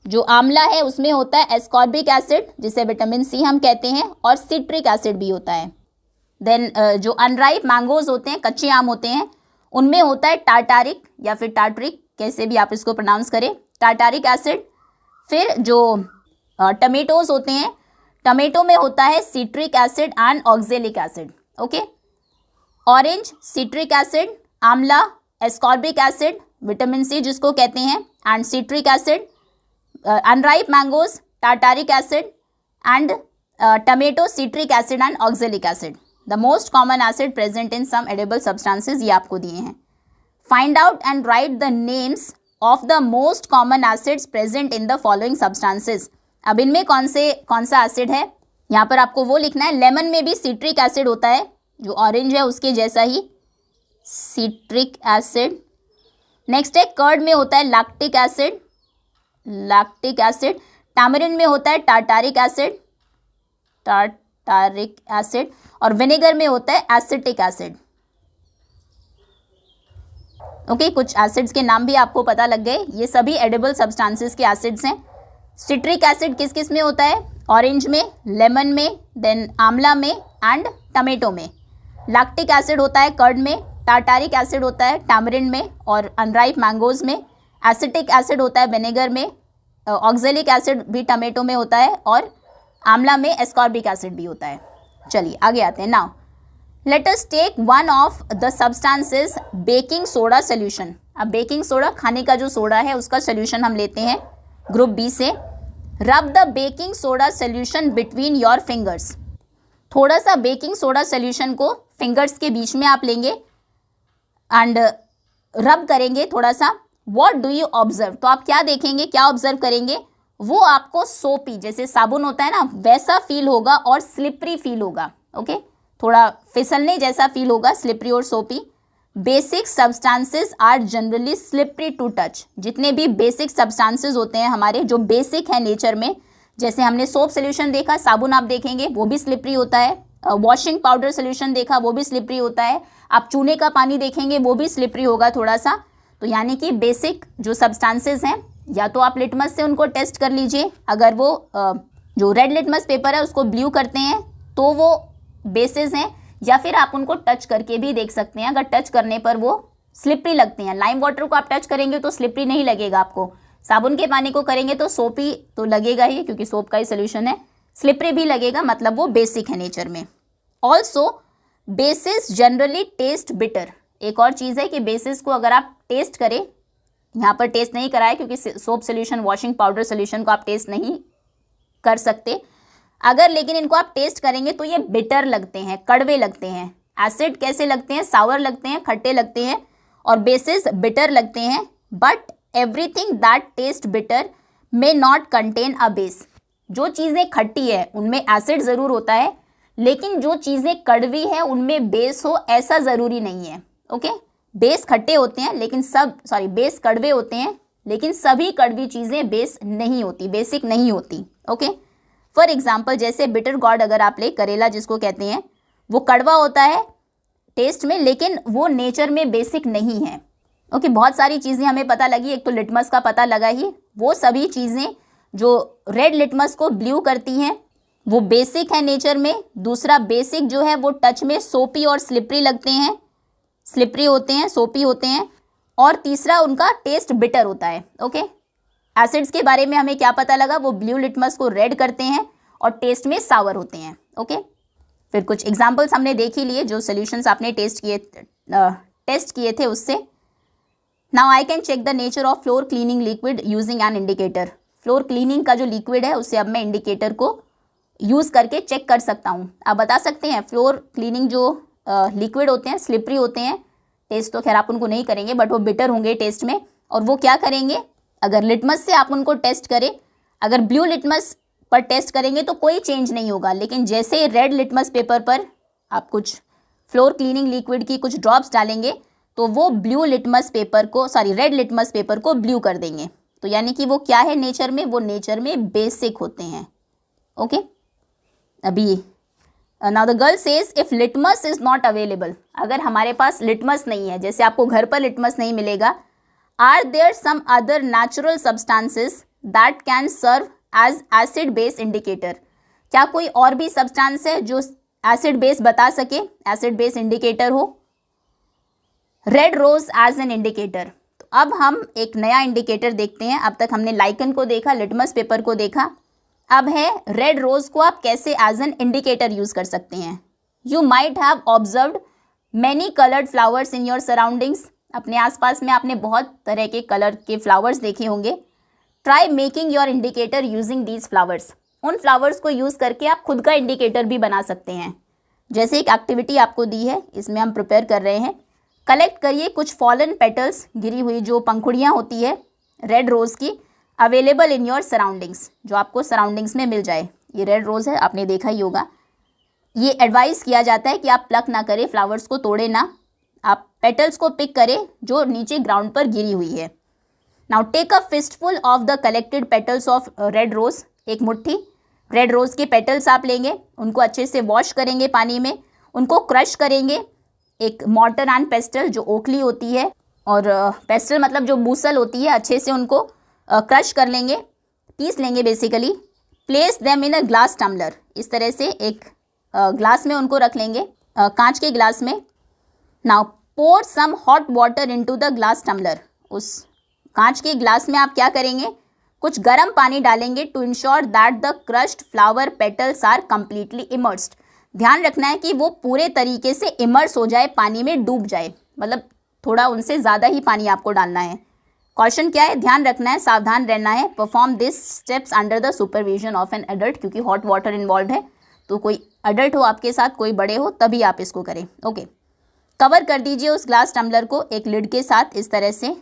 जो आंवला है उसमें होता है एस्कॉर्बिक एसिड, जिसे विटामिन सी हम कहते हैं, और सिट्रिक एसिड भी होता है। देन जो अनराइप मैंगोज होते हैं, कच्चे आम होते हैं, उनमें होता है टार्टारिक या फिर टार्टरिक, कैसे भी आप इसको प्रोनाउंस करें, टार्टारिक एसिड। फिर जो टमेटोज होते हैं, टमेटो में होता है citric acid and oxalic acid. Okay, orange citric acid, amla ascorbic acid, vitamin C जिसको कहते हैं, and citric acid. Unripe mangoes tartaric acid, and tomato citric acid and oxalic acid. The most common acid present in some edible substances, ये आपको दिए हैं। Find out and write the names of the most common acids present in the following substances. अब इनमें कौन सा acid है, यहाँ पर आपको वो लिखना है। लेमन में भी सिट्रिक एसिड होता है, जो ऑरेंज है उसके जैसा ही सिट्रिक एसिड। नेक्स्ट है कर्ड में होता है लैक्टिक एसिड। टैमरिन में होता है टार्टारिक एसिड। और विनेगर में होता है एसिटिक एसिड। ओके, कुछ एसिड्स के नाम भी आपको पता लग गए। ये सभी एडिबल सब्सटेंसेस के एसिड्स हैं। सिट्रिक एसिड किस किस में होता है, ऑरेंज में, लेमन में, देन आंवला में एंड टमेटो में। लैक्टिक एसिड होता है कर्ड में, टार्टारिक एसिड होता है टैमरिन में और अनराइप मैंगोज में, एसिटिक एसिड होता है विनेगर में, ऑक्जेलिक एसिड भी टमेटो में होता है और आंवला में एस्कॉर्बिक एसिड भी होता है। चलिए आगे आते हैं। Now let us take one of the substances baking soda solution. अब बेकिंग सोडा खाने का जो सोडा है उसका सोल्यूशन हम लेते हैं ग्रुप बी से। रब the baking soda solution between your fingers. थोड़ा सा बेकिंग सोडा सोल्यूशन को फिंगर्स के बीच में आप लेंगे एंड रब करेंगे थोड़ा सा। व्हाट डू यू ऑब्जर्व, तो आप क्या देखेंगे, क्या ऑब्जर्व करेंगे, वो आपको सोपी, जैसे साबुन होता है ना वैसा फील होगा और स्लिपरी फील होगा। ओके, थोड़ा फिसलने जैसा फील होगा, स्लिपरी और soapy. Basic substances are generally slippery to touch. जितने भी बेसिक सब्सटेंसेस होते हैं हमारे, जो बेसिक है नेचर में, जैसे हमने सोप सोल्यूशन देखा, साबुन आप देखेंगे वो भी स्लिपरी होता है। वॉशिंग पाउडर सोल्यूशन देखा, वो भी स्लिपरी होता है। आप चूने का पानी देखेंगे वो भी स्लिपरी होगा थोड़ा सा। तो यानी कि बेसिक जो सब्सटेंसेस हैं, या तो आप लिटमस से उनको टेस्ट कर लीजिए। अगर वो जो रेड लिटमस पेपर है उसको ब्लू करते हैं तो वो बेसिस हैं, या फिर आप उनको टच करके भी देख सकते हैं। अगर टच करने पर वो स्लिपरी लगते हैं, लाइम वाटर को आप टच करेंगे तो स्लिपरी नहीं लगेगा आपको, साबुन के पानी को करेंगे तो सोपी तो लगेगा ही क्योंकि सोप का ही सोल्यूशन है, स्लिपरी भी लगेगा, मतलब वो बेसिक है नेचर में। Also basis generally test bitter. एक और चीज़ है कि बेसिस को अगर आप टेस्ट करें, यहाँ पर टेस्ट नहीं कराए क्योंकि soap solution, washing powder solution को आप टेस्ट नहीं कर सकते। अगर लेकिन इनको आप टेस्ट करेंगे तो ये बिटर लगते हैं, कड़वे लगते हैं। एसिड कैसे लगते हैं, सावर लगते हैं, खट्टे लगते हैं, और बेसिस बिटर लगते हैं। But everything that test bitter may not contain a base. जो चीज़ें खट्टी है उनमें एसिड ज़रूर होता है, लेकिन जो चीज़ें कड़वी है उनमें बेस हो ऐसा ज़रूरी नहीं है। ओके, बेस खट्टे होते हैं लेकिन बेस कड़वे होते हैं, लेकिन सभी कड़वी चीज़ें बेस नहीं होती, बेसिक नहीं होती। ओके, फॉर एग्जाम्पल जैसे बिटर गॉड अगर आप ले, करेला जिसको कहते हैं, वो कड़वा होता है टेस्ट में लेकिन वो नेचर में बेसिक नहीं है। ओके, बहुत सारी चीज़ें हमें पता लगी। एक तो लिटमस का पता लगा ही, वो सभी चीज़ें जो रेड लिटमस को ब्लू करती हैं वो बेसिक है नेचर में। दूसरा, बेसिक जो है वो टच में सोपी और स्लिपरी लगते हैं, स्लिपरी होते हैं, सोपी होते हैं। और तीसरा, उनका टेस्ट बिटर होता है। ओके, एसिड्स के बारे में हमें क्या पता लगा, वो ब्लू लिटमस को रेड करते हैं और टेस्ट में सावर होते हैं। ओके, फिर कुछ एग्जांपल्स हमने देख ही लिए जो सॉल्यूशंस आपने टेस्ट किए थे उससे। Now I can check the nature of floor cleaning liquid using an indicator. Floor cleaning का जो लिक्विड है उससे अब मैं इंडिकेटर को यूज़ करके चेक कर सकता हूँ। आप बता सकते हैं फ्लोर क्लीनिंग जो लिक्विड होते हैं स्लिपरी होते हैं, टेस्ट तो खैर आप उनको नहीं करेंगे बट वो बिटर होंगे टेस्ट में, और वो क्या करेंगे, अगर लिटमस से आप उनको टेस्ट करें, अगर ब्लू लिटमस पर टेस्ट करेंगे तो कोई चेंज नहीं होगा, लेकिन जैसे रेड लिटमस पेपर पर आप कुछ फ्लोर क्लीनिंग लिक्विड की कुछ ड्रॉप्स डालेंगे तो वो रेड लिटमस पेपर को ब्लू कर देंगे। तो यानी कि वो क्या है नेचर में, वो नेचर में बेसिक होते हैं। ओके, अभी now the girl says if litmus is not available, अगर हमारे पास लिटमस नहीं है, जैसे आपको घर पर लिटमस नहीं मिलेगा, are there some other natural substances that can serve as acid base indicator. क्या कोई और भी सब्सटेंस है जो एसिड बेस बता सके, एसिड बेस इंडिकेटर हो। Red rose as an indicator. तो अब हम एक नया इंडिकेटर देखते हैं। अब तक हमने लाइकन को देखा, लिटमस पेपर को देखा, अब है रेड रोज को आप कैसे एज एन इंडिकेटर यूज कर सकते हैं। You might have observed many coloured flowers in your surroundings. अपने आसपास में आपने बहुत तरह के कलर के फ्लावर्स देखे होंगे। Try making your indicator using these flowers. उन फ्लावर्स को यूज़ करके आप खुद का इंडिकेटर भी बना सकते हैं। जैसे एक एक्टिविटी आपको दी है, इसमें हम प्रिपेयर कर रहे हैं, कलेक्ट करिए कुछ फॉलन पेटल्स, गिरी हुई जो पंखुड़ियाँ होती है रेड रोज़ की अवेलेबल इन योर सराउंडिंग्स, जो आपको सराउंडिंग्स में मिल जाए। ये रेड रोज़ है, आपने देखा ही होगा। ये एडवाइस किया जाता है कि आप प्लक ना करें, फ्लावर्स को तोड़े ना, आप पेटल्स को पिक करें जो नीचे ग्राउंड पर गिरी हुई है। Now take a fistful of the collected petals of red rose, एक मुट्ठी रेड रोज़ के पेटल्स आप लेंगे, उनको अच्छे से वॉश करेंगे पानी में, उनको क्रश करेंगे एक मॉर्टर एंड पेस्टल, जो ओखली होती है, और पेस्टल मतलब जो मूसल होती है, अच्छे से उनको क्रश कर लेंगे, पीस लेंगे basically. Place them in a glass tumbler, इस तरह से एक ग्लास में उनको रख लेंगे, कांच के ग्लास में। Now pour some hot water into the glass tumbler, उस कांच के ग्लास में आप क्या करेंगे, कुछ गर्म पानी डालेंगे to ensure that the crushed flower petals are completely immersed. ध्यान रखना है कि वो पूरे तरीके से इमर्स हो जाए, पानी में डूब जाए, मतलब थोड़ा उनसे ज़्यादा ही पानी आपको डालना है। कॉशन क्या है, ध्यान रखना है, सावधान रहना है। Perform this steps under the supervision of an adult, क्योंकि हॉट वाटर इन्वॉल्व है, तो कोई एडल्ट हो आपके साथ, कोई बड़े हो, तभी आप इसको करें। ओके, कवर कर दीजिए उस ग्लास टम्बलर को एक लिड के साथ, इस तरह से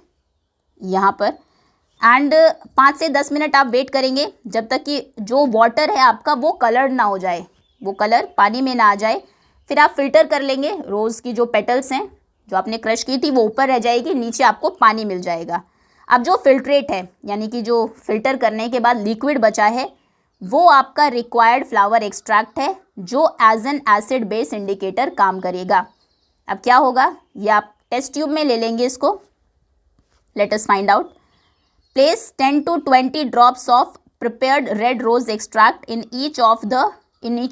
यहाँ पर, एंड 5 से 10 मिनट आप वेट करेंगे जब तक कि जो वाटर है आपका वो कलर्ड ना हो जाए, वो कलर पानी में ना आ जाए। फिर आप फिल्टर कर लेंगे, रोज़ की जो पेटल्स हैं जो आपने क्रश की थी वो ऊपर रह जाएगी, नीचे आपको पानी मिल जाएगा। अब जो फिल्ट्रेट है, यानी कि जो फिल्टर करने के बाद लिक्विड बचा है, वो आपका रिक्वायर्ड फ्लावर एक्सट्रैक्ट है, जो as an acid base indicator काम करेगा। अब क्या होगा, ये आप टेस्ट ट्यूब में ले लेंगे इसको। Let us find out. Place 10 to 20 drops of prepared red rose extract in each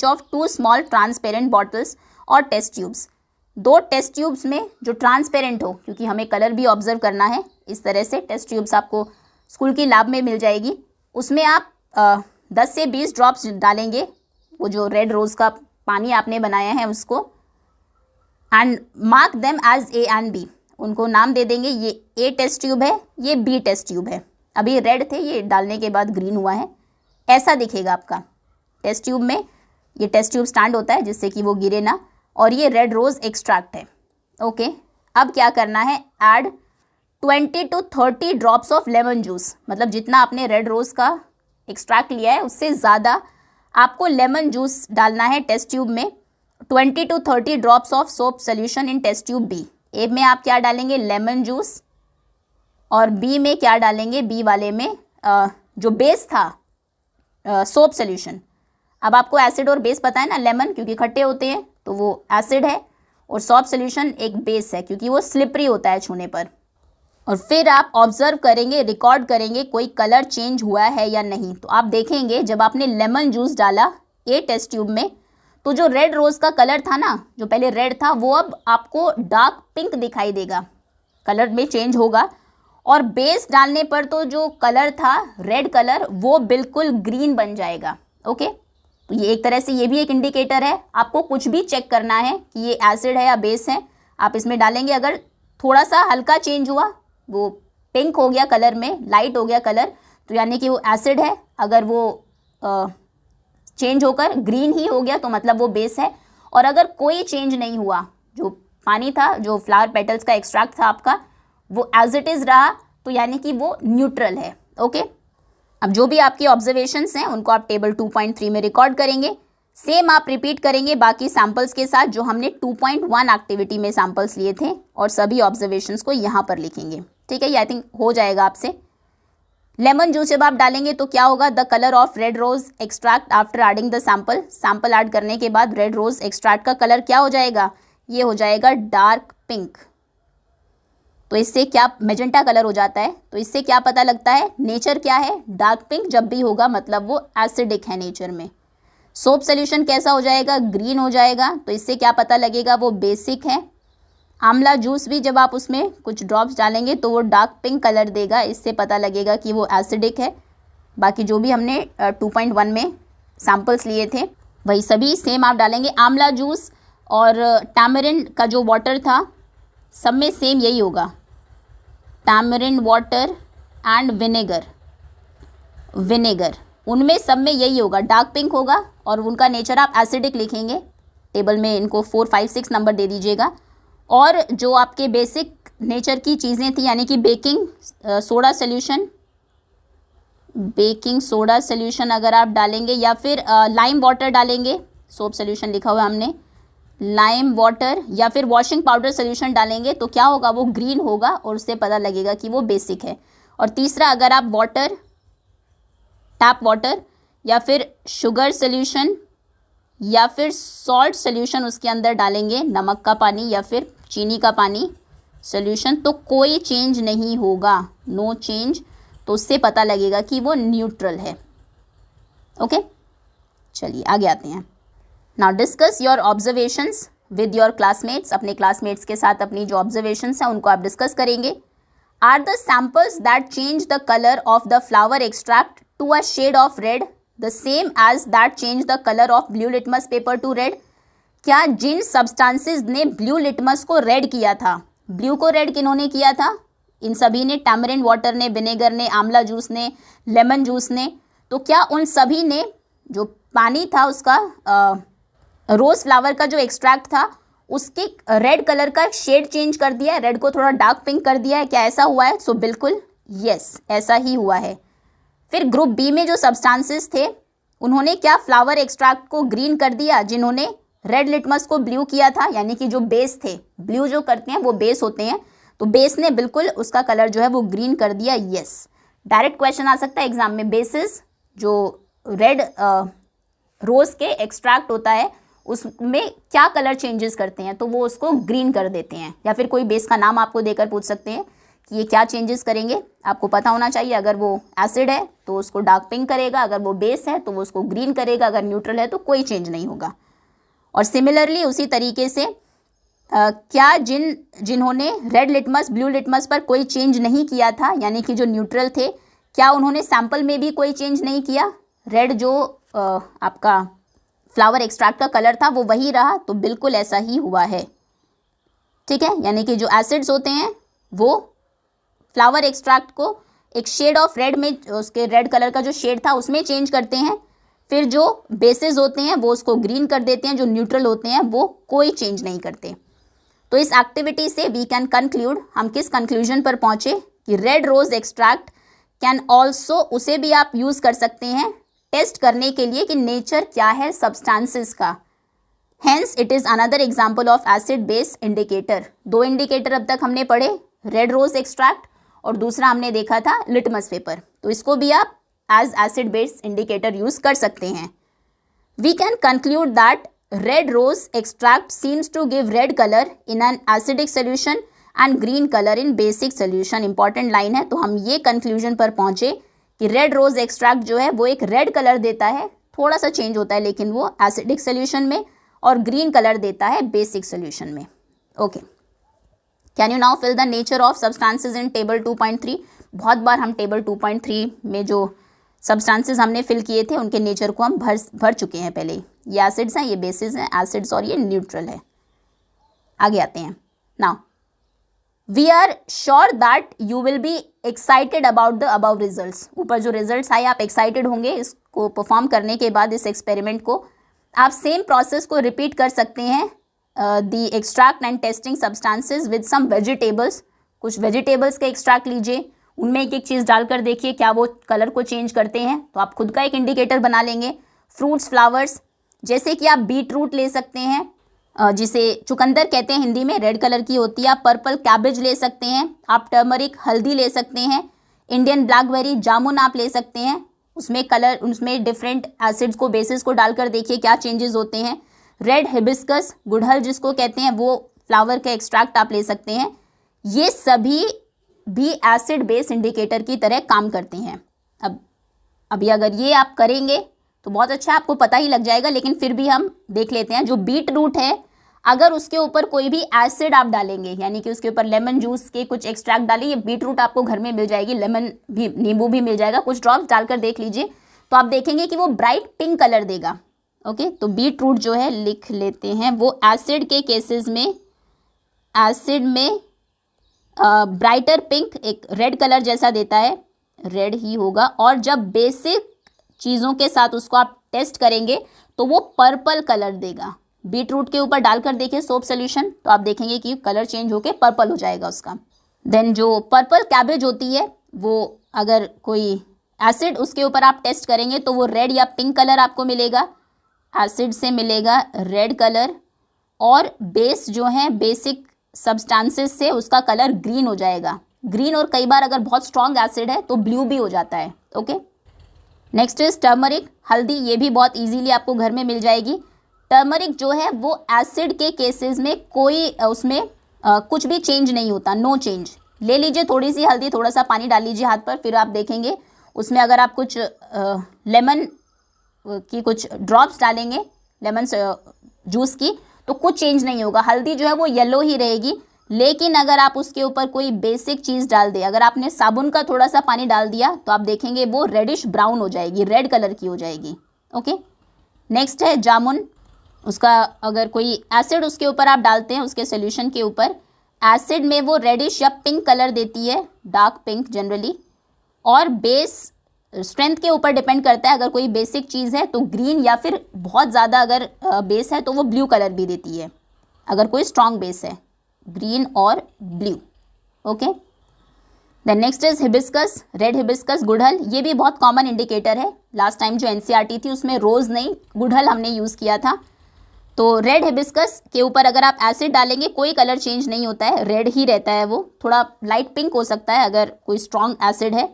of 2 small transparent bottles और टेस्ट ट्यूब्स। 2 टेस्ट ट्यूब्स में जो ट्रांसपेरेंट हो, क्योंकि हमें कलर भी ऑब्जर्व करना है, इस तरह से टेस्ट ट्यूब्स आपको स्कूल की लैब में मिल जाएगी। उसमें आप 10 से 20 ड्रॉप्स डालेंगे, वो जो रेड रोज़ का पानी आपने बनाया है उसको, and mark them as A and B, उनको नाम दे देंगे, ये ए टेस्ट ट्यूब है, ये बी टेस्ट ट्यूब है। अभी रेड थे, ये डालने के बाद ग्रीन हुआ है, ऐसा दिखेगा आपका टेस्ट ट्यूब में। ये टेस्ट ट्यूब स्टैंड होता है जिससे कि वो गिरे ना, और ये रेड रोज़ एक्सट्रैक्ट है। ओके, अब क्या करना है, add 20 to 30 drops of lemon juice, मतलब जितना आपने रेड रोज़ का एक्सट्रैक्ट लिया है उससे ज़्यादा आपको लेमन जूस डालना है टेस्ट ट्यूब में। 20 to 30 drops of soap solution in test tube B. A में आप क्या डालेंगे, लेमन जूस, और बी में क्या डालेंगे, बी वाले में जो बेस था सोप सोल्यूशन। अब आपको एसिड और बेस पता है ना, लेमन क्योंकि खट्टे होते हैं तो वो एसिड है, और सोप सोल्यूशन एक बेस है क्योंकि वो स्लिपरी होता है छूने पर। और फिर आप ऑब्जर्व करेंगे, रिकॉर्ड करेंगे कोई कलर चेंज हुआ है या नहीं। तो आप देखेंगे जब आपने लेमन जूस डाला ए टेस्ट ट्यूब में, तो जो रेड रोज़ का कलर था ना, जो पहले रेड था, वो अब आपको डार्क पिंक दिखाई देगा, कलर में चेंज होगा। और बेस डालने पर तो जो कलर था रेड कलर, वो बिल्कुल ग्रीन बन जाएगा। ओके, तो ये एक तरह से ये भी एक इंडिकेटर है। आपको कुछ भी चेक करना है कि ये एसिड है या बेस है, आप इसमें डालेंगे। अगर थोड़ा सा हल्का चेंज हुआ, वो पिंक हो गया कलर में, लाइट हो गया कलर, तो यानी कि वो एसिड है। अगर वो चेंज होकर ग्रीन ही हो गया तो मतलब वो बेस है। और अगर कोई चेंज नहीं हुआ, जो पानी था, जो फ्लावर पेटल्स का एक्सट्रैक्ट था आपका, वो एज इट इज़ रहा, तो यानी कि वो न्यूट्रल है। ओके, अब जो भी आपकी ऑब्जर्वेशंस हैं उनको आप टेबल 2.3 में रिकॉर्ड करेंगे। सेम आप रिपीट करेंगे बाकी सैम्पल्स के साथ जो हमने 2.1 एक्टिविटी में सैम्पल्स लिए थे, और सभी ऑब्जर्वेशंस को यहाँ पर लिखेंगे। ठीक है, ये आई थिंक हो जाएगा आपसे। लेमन जूस जब आप डालेंगे तो क्या होगा, the colour of red rose extract after adding the sample add करने के बाद रेड रोज एक्सट्रैक्ट का कलर क्या हो जाएगा, ये हो जाएगा डार्क पिंक। तो इससे क्या मेजेंटा कलर हो जाता है, तो इससे क्या पता लगता है, नेचर क्या है, डार्क पिंक जब भी होगा मतलब वो एसिडिक है नेचर में। सोप सोल्यूशन कैसा हो जाएगा, ग्रीन हो जाएगा, तो इससे क्या पता लगेगा, वो बेसिक है। आंवला जूस भी जब आप उसमें कुछ ड्रॉप्स डालेंगे तो वो डार्क पिंक कलर देगा, इससे पता लगेगा कि वो एसिडिक है। बाकी जो भी हमने 2.1 में सैम्पल्स लिए थे वही सभी सेम आप डालेंगे। आंवला जूस और टैमरिंड का जो वाटर था, सब में सेम यही होगा, टैमरिंड वाटर एंड विनेगर, उनमें सब में यही होगा, डार्क पिंक होगा, और उनका नेचर आप एसिडिक लिखेंगे। टेबल में इनको 4, 5, 6 नंबर दे दीजिएगा। और जो आपके बेसिक नेचर की चीज़ें थी, यानी कि baking soda solution baking soda solution अगर आप डालेंगे या फिर लाइम वाटर डालेंगे, सोप सोल्यूशन लिखा हुआ है हमने, लाइम वाटर या फिर वॉशिंग पाउडर सोल्यूशन डालेंगे तो क्या होगा, वो ग्रीन होगा और उससे पता लगेगा कि वो बेसिक है। और तीसरा, अगर आप वाटर, टैप वाटर या फिर शुगर सोल्यूशन या फिर सॉल्ट सोल्यूशन उसके अंदर डालेंगे, नमक का पानी या फिर चीनी का पानी सोल्यूशन, तो कोई चेंज नहीं होगा, नो चेंज। तो उससे पता लगेगा कि वो न्यूट्रल है। ओके, चलिए आगे आते हैं। Now discuss your observations with your classmates. अपने क्लासमेट्स के साथ अपनी जो ऑब्जर्वेशंस हैं उनको आप डिस्कस करेंगे। Are the samples that change the colour of the flower extract to a shade of red the same as that change the colour of blue litmus paper to red? क्या जिन substances ने blue litmus को red किया था, blue को red किन्होंने किया था? इन सभी ने, टैमरिंड वाटर ने, विनेगर ने, आंवला जूस ने, लेमन जूस ने। तो क्या उन सभी ने जो पानी था उसका, रोज़ फ्लावर का जो एक्सट्रैक्ट था उसके रेड कलर का शेड चेंज कर दिया है, रेड को थोड़ा डार्क पिंक कर दिया है? क्या ऐसा हुआ है? सो बिल्कुल यस, ऐसा ही हुआ है। फिर ग्रुप बी में जो सब्सटेंसेस थे उन्होंने क्या फ्लावर एक्सट्रैक्ट को ग्रीन कर दिया, जिन्होंने रेड लिटमस को ब्लू किया था, यानी कि जो बेस थे, ब्लू जो करते हैं वो बेस होते हैं, तो बेस ने बिल्कुल उसका कलर जो है वो ग्रीन कर दिया। यस, डायरेक्ट क्वेश्चन आ सकता है एग्जाम में, बेसिस जो रेड रोज़ के एक्सट्रैक्ट होता है उसमें क्या कलर चेंजेस करते हैं, तो वो उसको ग्रीन कर देते हैं। या फिर कोई बेस का नाम आपको देकर पूछ सकते हैं कि ये क्या चेंजेस करेंगे, आपको पता होना चाहिए। अगर वो एसिड है तो उसको डार्क पिंक करेगा, अगर वो बेस है तो वो उसको ग्रीन करेगा, अगर न्यूट्रल है तो कोई चेंज नहीं होगा। और सिमिलरली उसी तरीके से क्या जिन्होंने रेड लिटमस ब्लू लिटमस पर कोई चेंज नहीं किया था, यानी कि जो न्यूट्रल थे, क्या उन्होंने सैंपल में भी कोई चेंज नहीं किया? रेड जो आपका फ्लावर एक्सट्रैक्ट का कलर था वो वही रहा, तो बिल्कुल ऐसा ही हुआ है। ठीक है, यानी कि जो एसिड्स होते हैं वो फ्लावर एक्सट्रैक्ट को एक शेड ऑफ रेड में, उसके रेड कलर का जो शेड था उसमें चेंज करते हैं, फिर जो बेसिस होते हैं वो उसको ग्रीन कर देते हैं, जो न्यूट्रल होते हैं वो कोई चेंज नहीं करते। तो इस एक्टिविटी से वी कैन कंक्लूड, हम किस कंक्लूजन पर पहुंचे कि red rose extract can also, उसे भी आप यूज़ कर सकते हैं टेस्ट करने के लिए कि नेचर क्या है सब्सटेंसेस का। Hence it is another example of acid base indicator. दो इंडिकेटर अब तक हमने पढ़े, रेड रोज एक्सट्रैक्ट और दूसरा हमने देखा था लिटमस पेपर, तो इसको भी आप as acid base indicator use कर सकते हैं। We can conclude that red rose extract seems to give red color in an acidic solution and green color in basic solution। important line है, तो हम ये conclusion पर पहुंचे कि red rose extract जो है वो एक red color देता है, थोड़ा सा change होता है लेकिन वो acidic solution में, और green color देता है basic solution में। okay, can you now fill the nature of substances in table 2.3? बहुत बार हम table 2.3 में जो सब्सटेंसेस हमने फिल किए थे उनके नेचर को हम भर चुके हैं पहले। ये एसिड्स हैं, ये बेसिस हैं, एसिड्स, और ये न्यूट्रल है। आगे आते हैं। Now we are sure that you will be excited about the above results. ऊपर जो रिजल्ट्स आए आप एक्साइटेड होंगे इसको परफॉर्म करने के बाद, इस एक्सपेरिमेंट को। आप सेम प्रोसेस को रिपीट कर सकते हैं, the extract and testing substances with some vegetables. कुछ वेजिटेबल्स के एक्सट्रैक्ट लीजिए, उनमें एक एक चीज़ डालकर देखिए क्या वो कलर को चेंज करते हैं, तो आप खुद का एक इंडिकेटर बना लेंगे। फ्रूट्स, फ्लावर्स, जैसे कि आप बीट रूट ले सकते हैं, जिसे चुकंदर कहते हैं हिंदी में, रेड कलर की होती है। आप पर्पल कैबेज ले सकते हैं, आप टर्मरिक हल्दी ले सकते हैं, इंडियन ब्लैकबेरी जामुन आप ले सकते हैं। उसमें कलर, उसमें डिफरेंट एसिड्स को, बेसिस को डालकर देखिए क्या चेंजेस होते हैं। रेड हिबिस्कस, गुड़हल जिसको कहते हैं, वो फ्लावर का एक्सट्रैक्ट आप ले सकते हैं। ये सभी भी एसिड बेस इंडिकेटर की तरह काम करते हैं। अभी अगर ये आप करेंगे तो बहुत अच्छा, आपको पता ही लग जाएगा, लेकिन फिर भी हम देख लेते हैं। जो बीट रूट है, अगर उसके ऊपर कोई भी एसिड आप डालेंगे, यानी कि उसके ऊपर लेमन जूस के कुछ एक्सट्रैक्ट डालें, ये बीट रूट आपको घर में मिल जाएगी, लेमन भी, नींबू भी मिल जाएगा, कुछ ड्रॉप्स डालकर देख लीजिए तो आप देखेंगे कि वो ब्राइट पिंक कलर देगा। ओके, तो बीट रूट जो है लिख लेते हैं, वो एसिड के केसेस में, एसिड में ब्राइटर पिंक, एक रेड कलर जैसा देता है, रेड ही होगा। और जब बेसिक चीज़ों के साथ उसको आप टेस्ट करेंगे तो वो पर्पल कलर देगा। बीट रूट के ऊपर डालकर देखिए सोप सोल्यूशन, तो आप देखेंगे कि कलर चेंज होके पर्पल हो जाएगा उसका। देन जो पर्पल कैबेज होती है, वो अगर कोई एसिड उसके ऊपर आप टेस्ट करेंगे तो वो रेड या पिंक कलर आपको मिलेगा, एसिड से मिलेगा रेड कलर, और बेस जो है बेसिक सब्सटेंसेस से उसका कलर ग्रीन हो जाएगा, ग्रीन, और कई बार अगर बहुत स्ट्रॉन्ग एसिड है तो ब्लू भी हो जाता है। ओके, नेक्स्ट इज टर्मरिक, हल्दी, ये भी बहुत इजीली आपको घर में मिल जाएगी। टर्मरिक जो है वो एसिड के केसेस में कोई उसमें कुछ भी चेंज नहीं होता, नो चेंज। ले लीजिए थोड़ी सी हल्दी, थोड़ा सा पानी डाल लीजिए हाथ पर, फिर आप देखेंगे उसमें अगर आप कुछ लेमन की कुछ ड्रॉप्स डालेंगे, लेमन जूस की, तो कुछ चेंज नहीं होगा, हल्दी जो है वो येलो ही रहेगी। लेकिन अगर आप उसके ऊपर कोई बेसिक चीज़ डाल दें, अगर आपने साबुन का थोड़ा सा पानी डाल दिया तो आप देखेंगे वो रेडिश ब्राउन हो जाएगी, रेड कलर की हो जाएगी। ओके, नेक्स्ट है जामुन, उसका अगर कोई एसिड उसके ऊपर आप डालते हैं, उसके सोल्यूशन के ऊपर, एसिड में वो रेडिश या पिंक कलर देती है, डार्क पिंक जनरली, और बेस स्ट्रेंथ के ऊपर डिपेंड करता है, अगर कोई बेसिक चीज़ है तो ग्रीन, या फिर बहुत ज़्यादा अगर बेस है तो वो ब्लू कलर भी देती है, अगर कोई स्ट्रॉन्ग बेस है, ग्रीन और blue. Okay, then next is hibiscus, red hibiscus, गुड़हल, ये भी बहुत कॉमन इंडिकेटर है। लास्ट टाइम जो एनसीईआरटी थी उसमें रोज़ नहीं, गुड़हल हमने यूज़ किया था। तो रेड हिबिस्कस के ऊपर अगर आप एसिड डालेंगे कोई कलर चेंज नहीं होता है, रेड ही रहता है, वो थोड़ा लाइट पिंक हो सकता है, अगर कोई स्ट्रॉन्ग एसिड है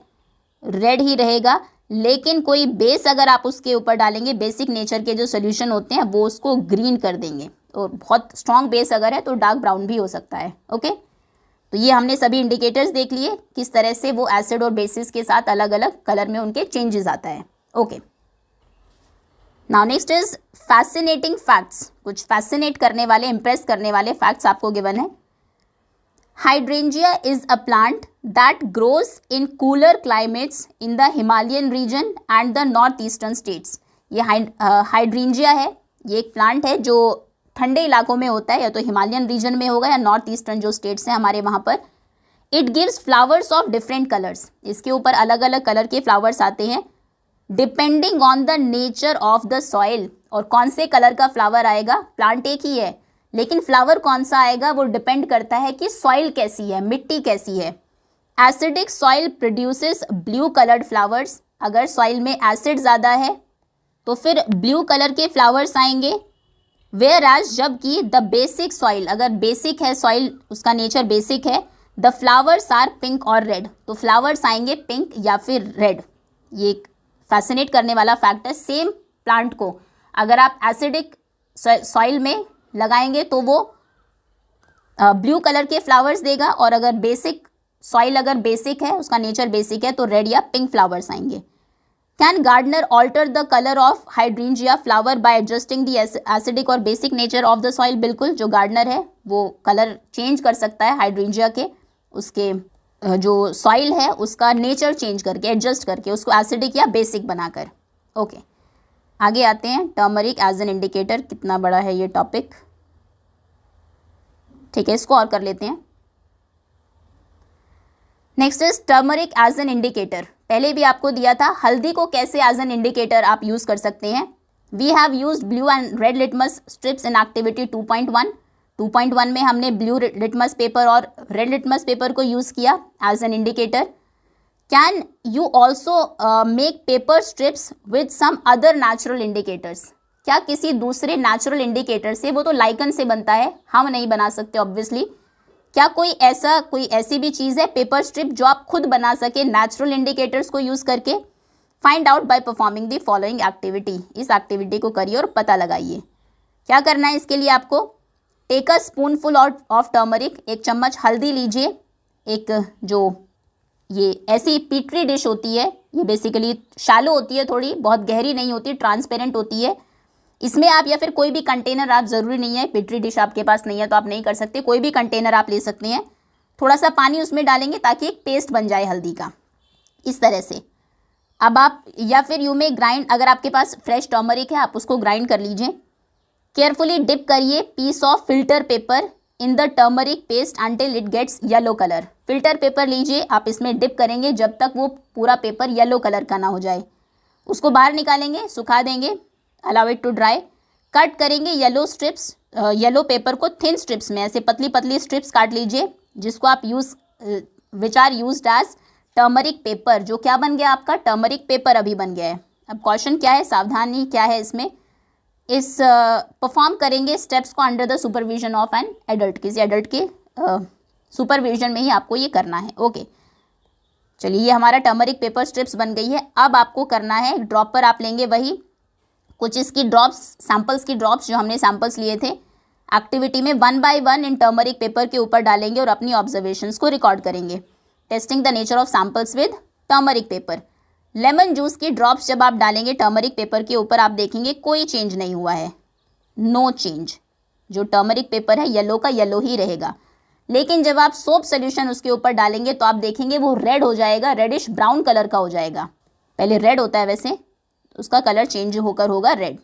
रेड ही रहेगा। लेकिन कोई बेस अगर आप उसके ऊपर डालेंगे, बेसिक नेचर के जो सोल्यूशन होते हैं वो उसको ग्रीन कर देंगे, और बहुत स्ट्रॉन्ग बेस अगर है तो डार्क ब्राउन भी हो सकता है। ओके, तो ये हमने सभी इंडिकेटर्स देख लिए किस तरह से वो एसिड और बेसिस के साथ अलग अलग कलर में उनके चेंजेस आता है। Okay, now next is fascinating facts, कुछ फैसिनेट करने वाले, इंप्रेस करने वाले फैक्ट्स आपको गिवन है। Hydrangea is a plant that grows in cooler climates in the Himalayan region and the north eastern states. ये हाइड्रेंजिया है, ये एक प्लांट है जो ठंडे इलाकों में होता है, या तो हिमालयन रीजन में होगा या नॉर्थ ईस्टर्न जो स्टेट्स हैं हमारे वहाँ पर। It gives flowers of different colours, इसके ऊपर अलग अलग कलर के फ्लावर्स आते हैं, depending on the nature of the soil. और कौन से कलर का फ्लावर आएगा, प्लांट एक ही है लेकिन फ्लावर कौन सा आएगा वो डिपेंड करता है कि सॉइल कैसी है, मिट्टी कैसी है। Acidic soil produces blue coloured flowers, अगर सॉइल में एसिड ज़्यादा है तो फिर ब्लू कलर के फ्लावर्स आएंगे। वेयर एज जबकि द बेसिक सॉइल, अगर बेसिक है सॉइल, उसका नेचर बेसिक है, द फ्लावर्स आर पिंक और रेड, तो फ्लावर्स आएंगे पिंक या फिर रेड। ये एक फैसिनेट करने वाला फैक्ट है। सेम प्लांट को अगर आप एसिडिक सॉइल में लगाएंगे तो वो ब्लू कलर के फ्लावर्स देगा, और अगर बेसिक सॉइल अगर बेसिक है, उसका नेचर बेसिक है, तो रेड या पिंक फ्लावर्स आएंगे। Can gardener alter the colour of hydrangea flower by adjusting the acidic और basic nature of the soil? बिल्कुल, जो गार्डनर है वो कलर चेंज कर सकता है हाइड्रेंजिया के, उसके जो सॉइल है उसका नेचर चेंज करके, एडजस्ट करके, उसको एसिडिक या बेसिक बनाकर। ओके, आगे आते हैं। टर्मरिक एज एन इंडिकेटर, कितना बड़ा है ये टॉपिक, ठीक है, इसको और कर लेते हैं। Next is turmeric as an indicator. पहले भी आपको दिया था हल्दी को कैसे एज एन इंडिकेटर आप यूज कर सकते हैं। We have used blue and red litmus strips in activity 2.1। 2.1 में हमने ब्लू लिटमस पेपर और रेड लिटमस पेपर को यूज किया as an indicator. Can you also make paper strips with some other natural indicators? क्या किसी दूसरे natural indicator से, वो तो लाइकन से बनता है, हम नहीं बना सकते ऑब्वियसली, क्या कोई ऐसी भी चीज़ है पेपर स्ट्रिप जो आप खुद बना सके नेचुरल इंडिकेटर्स को यूज़ करके? Find out by performing the following activity. इस एक्टिविटी को करिए और पता लगाइए। क्या करना है इसके लिए आपको? Take a spoonful of turmeric, एक चम्मच हल्दी लीजिए। एक जो ये ऐसी पीटरी डिश होती है, ये बेसिकली शैलो होती है, थोड़ी बहुत गहरी नहीं होती, ट्रांसपेरेंट होती है। इसमें आप या फिर कोई भी कंटेनर, आप ज़रूरी नहीं है पेट्री डिश आपके पास नहीं है तो आप नहीं कर सकते, कोई भी कंटेनर आप ले सकते हैं। थोड़ा सा पानी उसमें डालेंगे ताकि एक पेस्ट बन जाए हल्दी का, इस तरह से। अब आप या फिर यू में ग्राइंड, अगर आपके पास फ्रेश टर्मरिक है आप उसको ग्राइंड कर लीजिए। केयरफुली डिप करिए piece of filter paper in the turmeric paste until it gets yellow colour. Filter paper लीजिए, आप इसमें डिप करेंगे जब तक वो पूरा पेपर येलो कलर का ना हो जाए। उसको बाहर निकालेंगे, सुखा देंगे, allow it to dry. Cut करेंगे येलो स्ट्रिप्स, येलो पेपर को थिन स्ट्रिप्स में, ऐसे पतली पतली स्ट्रिप्स काट लीजिए, जिसको आप which are used as turmeric paper, जो क्या बन गया आपका, टर्मरिक पेपर अभी बन गया है। अब क्वेश्चन क्या है, सावधानी क्या है इसमें, इस परफॉर्म करेंगे स्टेप्स को under the supervision of an adult, किसी एडल्ट के सुपरविजन में ही आपको ये करना है। ओके, चलिए ये हमारा टर्मरिक पेपर स्ट्रिप्स बन गई है। अब आपको करना है, ड्रॉपर आप लेंगे वही कुछ इसकी ड्रॉप्स, सैम्पल्स की ड्रॉप्स जो हमने सैम्पल्स लिए थे एक्टिविटी में, 1 बाय 1 इन टर्मरिक पेपर के ऊपर डालेंगे और अपनी ऑब्जर्वेशंस को रिकॉर्ड करेंगे। Testing the nature of samples with turmeric paper. Lemon juice की ड्रॉप्स जब आप डालेंगे टर्मरिक पेपर के ऊपर, आप देखेंगे कोई चेंज नहीं हुआ है, नो चेंज। जो टर्मरिक पेपर है येलो का येलो ही रहेगा। लेकिन जब आप सोप सोल्यूशन उसके ऊपर डालेंगे तो आप देखेंगे वो रेड हो जाएगा, रेडिश ब्राउन कलर का हो जाएगा। पहले रेड होता है वैसे, उसका कलर चेंज होकर होगा रेड।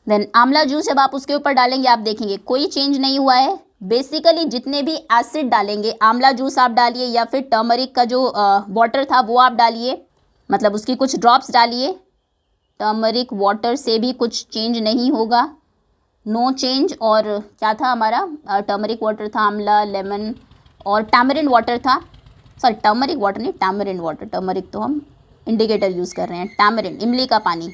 देन आंवला जूस जब आप उसके ऊपर डालेंगे आप देखेंगे कोई चेंज नहीं हुआ है। बेसिकली जितने भी एसिड डालेंगे, आंवला जूस आप डालिए या फिर टर्मरिक का जो वाटर था वो आप डालिए, मतलब उसकी कुछ ड्रॉप्स डालिए, टर्मरिक वाटर से भी कुछ चेंज नहीं होगा, नो चेंज। और क्या था हमारा, टर्मरिक वाटर था, आंवला, लेमन और टैमरिन वाटर था, सॉरी टर्मरिक वाटर नहीं, टैमरिन वाटर, टर्मरिक तो हम इंडिकेटर यूज़ कर रहे हैं, टैमरिन इमली का पानी,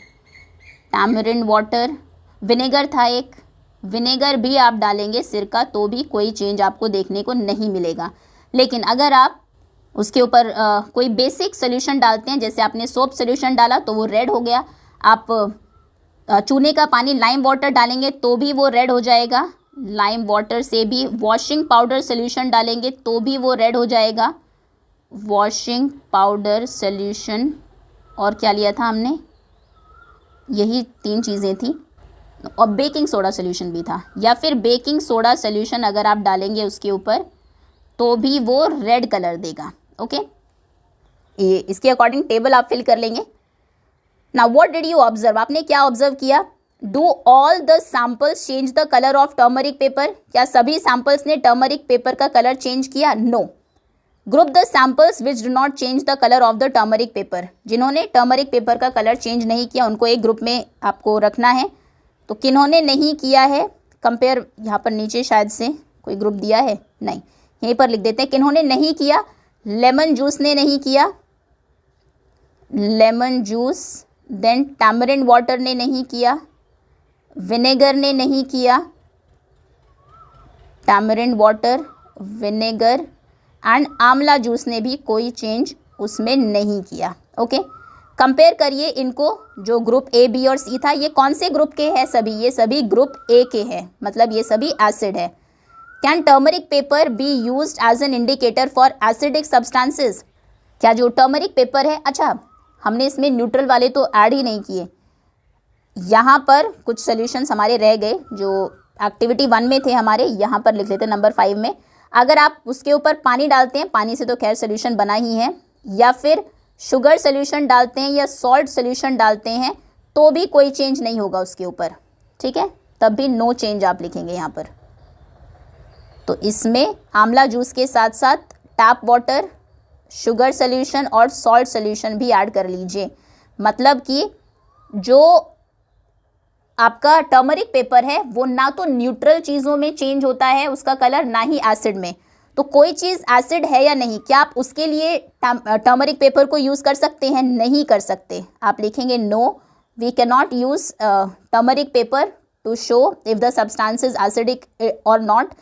टैमरिन वाटर, विनेगर था एक, विनेगर भी आप डालेंगे सिरका तो भी कोई चेंज आपको देखने को नहीं मिलेगा। लेकिन अगर आप उसके ऊपर कोई बेसिक सोल्यूशन डालते हैं, जैसे आपने सोप सोल्यूशन डाला तो वो रेड हो गया, आप चूने का पानी लाइम वाटर डालेंगे तो भी वो रेड हो जाएगा, लाइम वाटर से भी, वॉशिंग पाउडर सोल्यूशन डालेंगे तो भी वो रेड हो जाएगा, वॉशिंग पाउडर सोल्यूशन, और क्या लिया था हमने, यही 3 चीज़ें थी, और बेकिंग सोडा सोल्यूशन भी था, या फिर बेकिंग सोडा सोल्यूशन अगर आप डालेंगे उसके ऊपर तो भी वो रेड कलर देगा। ओके, ये इसके अकॉर्डिंग टेबल आप फिल कर लेंगे। Now what did you observe, आपने क्या ऑब्जर्व किया, do all the samples change the colour of turmeric paper, क्या सभी सैम्पल्स ने टर्मरिक पेपर का कलर चेंज किया, no. Group the samples which do not change the colour of the turmeric paper, जिन्होंने turmeric paper का colour change नहीं किया उनको एक ग्रुप में आपको रखना है। तो किन्होंने नहीं किया है, कंपेयर, यहाँ पर नीचे शायद से कोई ग्रुप दिया है, नहीं, यहीं पर लिख देते हैं किन्होंने नहीं किया। लेमन जूस ने नहीं किया, lemon juice, then tamarind water ने नहीं किया, विनेगर ने नहीं किया, tamarind water, vinegar and amla juice ने भी कोई चेंज उसमें नहीं किया। ओके, कंपेयर करिए इनको, जो ग्रुप ए, बी और सी था, ये कौन से ग्रुप के हैं सभी, ये सभी ग्रुप ए के हैं, मतलब ये सभी एसिड है। Can turmeric paper be used as an indicator for acidic substances, क्या जो टर्मरिक पेपर है, अच्छा हमने इसमें न्यूट्रल वाले तो ऐड ही नहीं किए, यहाँ पर कुछ सॉल्यूशंस हमारे रह गए जो एक्टिविटी 1 में थे हमारे, यहाँ पर लिख लेते हैं नंबर 5 में। अगर आप उसके ऊपर पानी डालते हैं, पानी से तो खैर सोल्यूशन बना ही है, या फिर शुगर सोल्यूशन डालते हैं या सॉल्ट सोल्यूशन डालते हैं तो भी कोई चेंज नहीं होगा उसके ऊपर, ठीक है, तब भी नो चेंज आप लिखेंगे यहाँ पर। तो इसमें आंवला जूस के साथ साथ टैप वाटर, शुगर सोल्यूशन और सॉल्ट सोल्यूशन भी ऐड कर लीजिए, मतलब कि जो आपका टर्मरिक पेपर है वो ना तो न्यूट्रल चीज़ों में चेंज होता है उसका कलर, ना ही एसिड में। तो कोई चीज़ एसिड है या नहीं, क्या आप उसके लिए टर्मरिक पेपर को यूज़ कर सकते हैं, नहीं कर सकते, आप लिखेंगे no, we can not use turmeric paper to show if the substance is acidic और नॉट।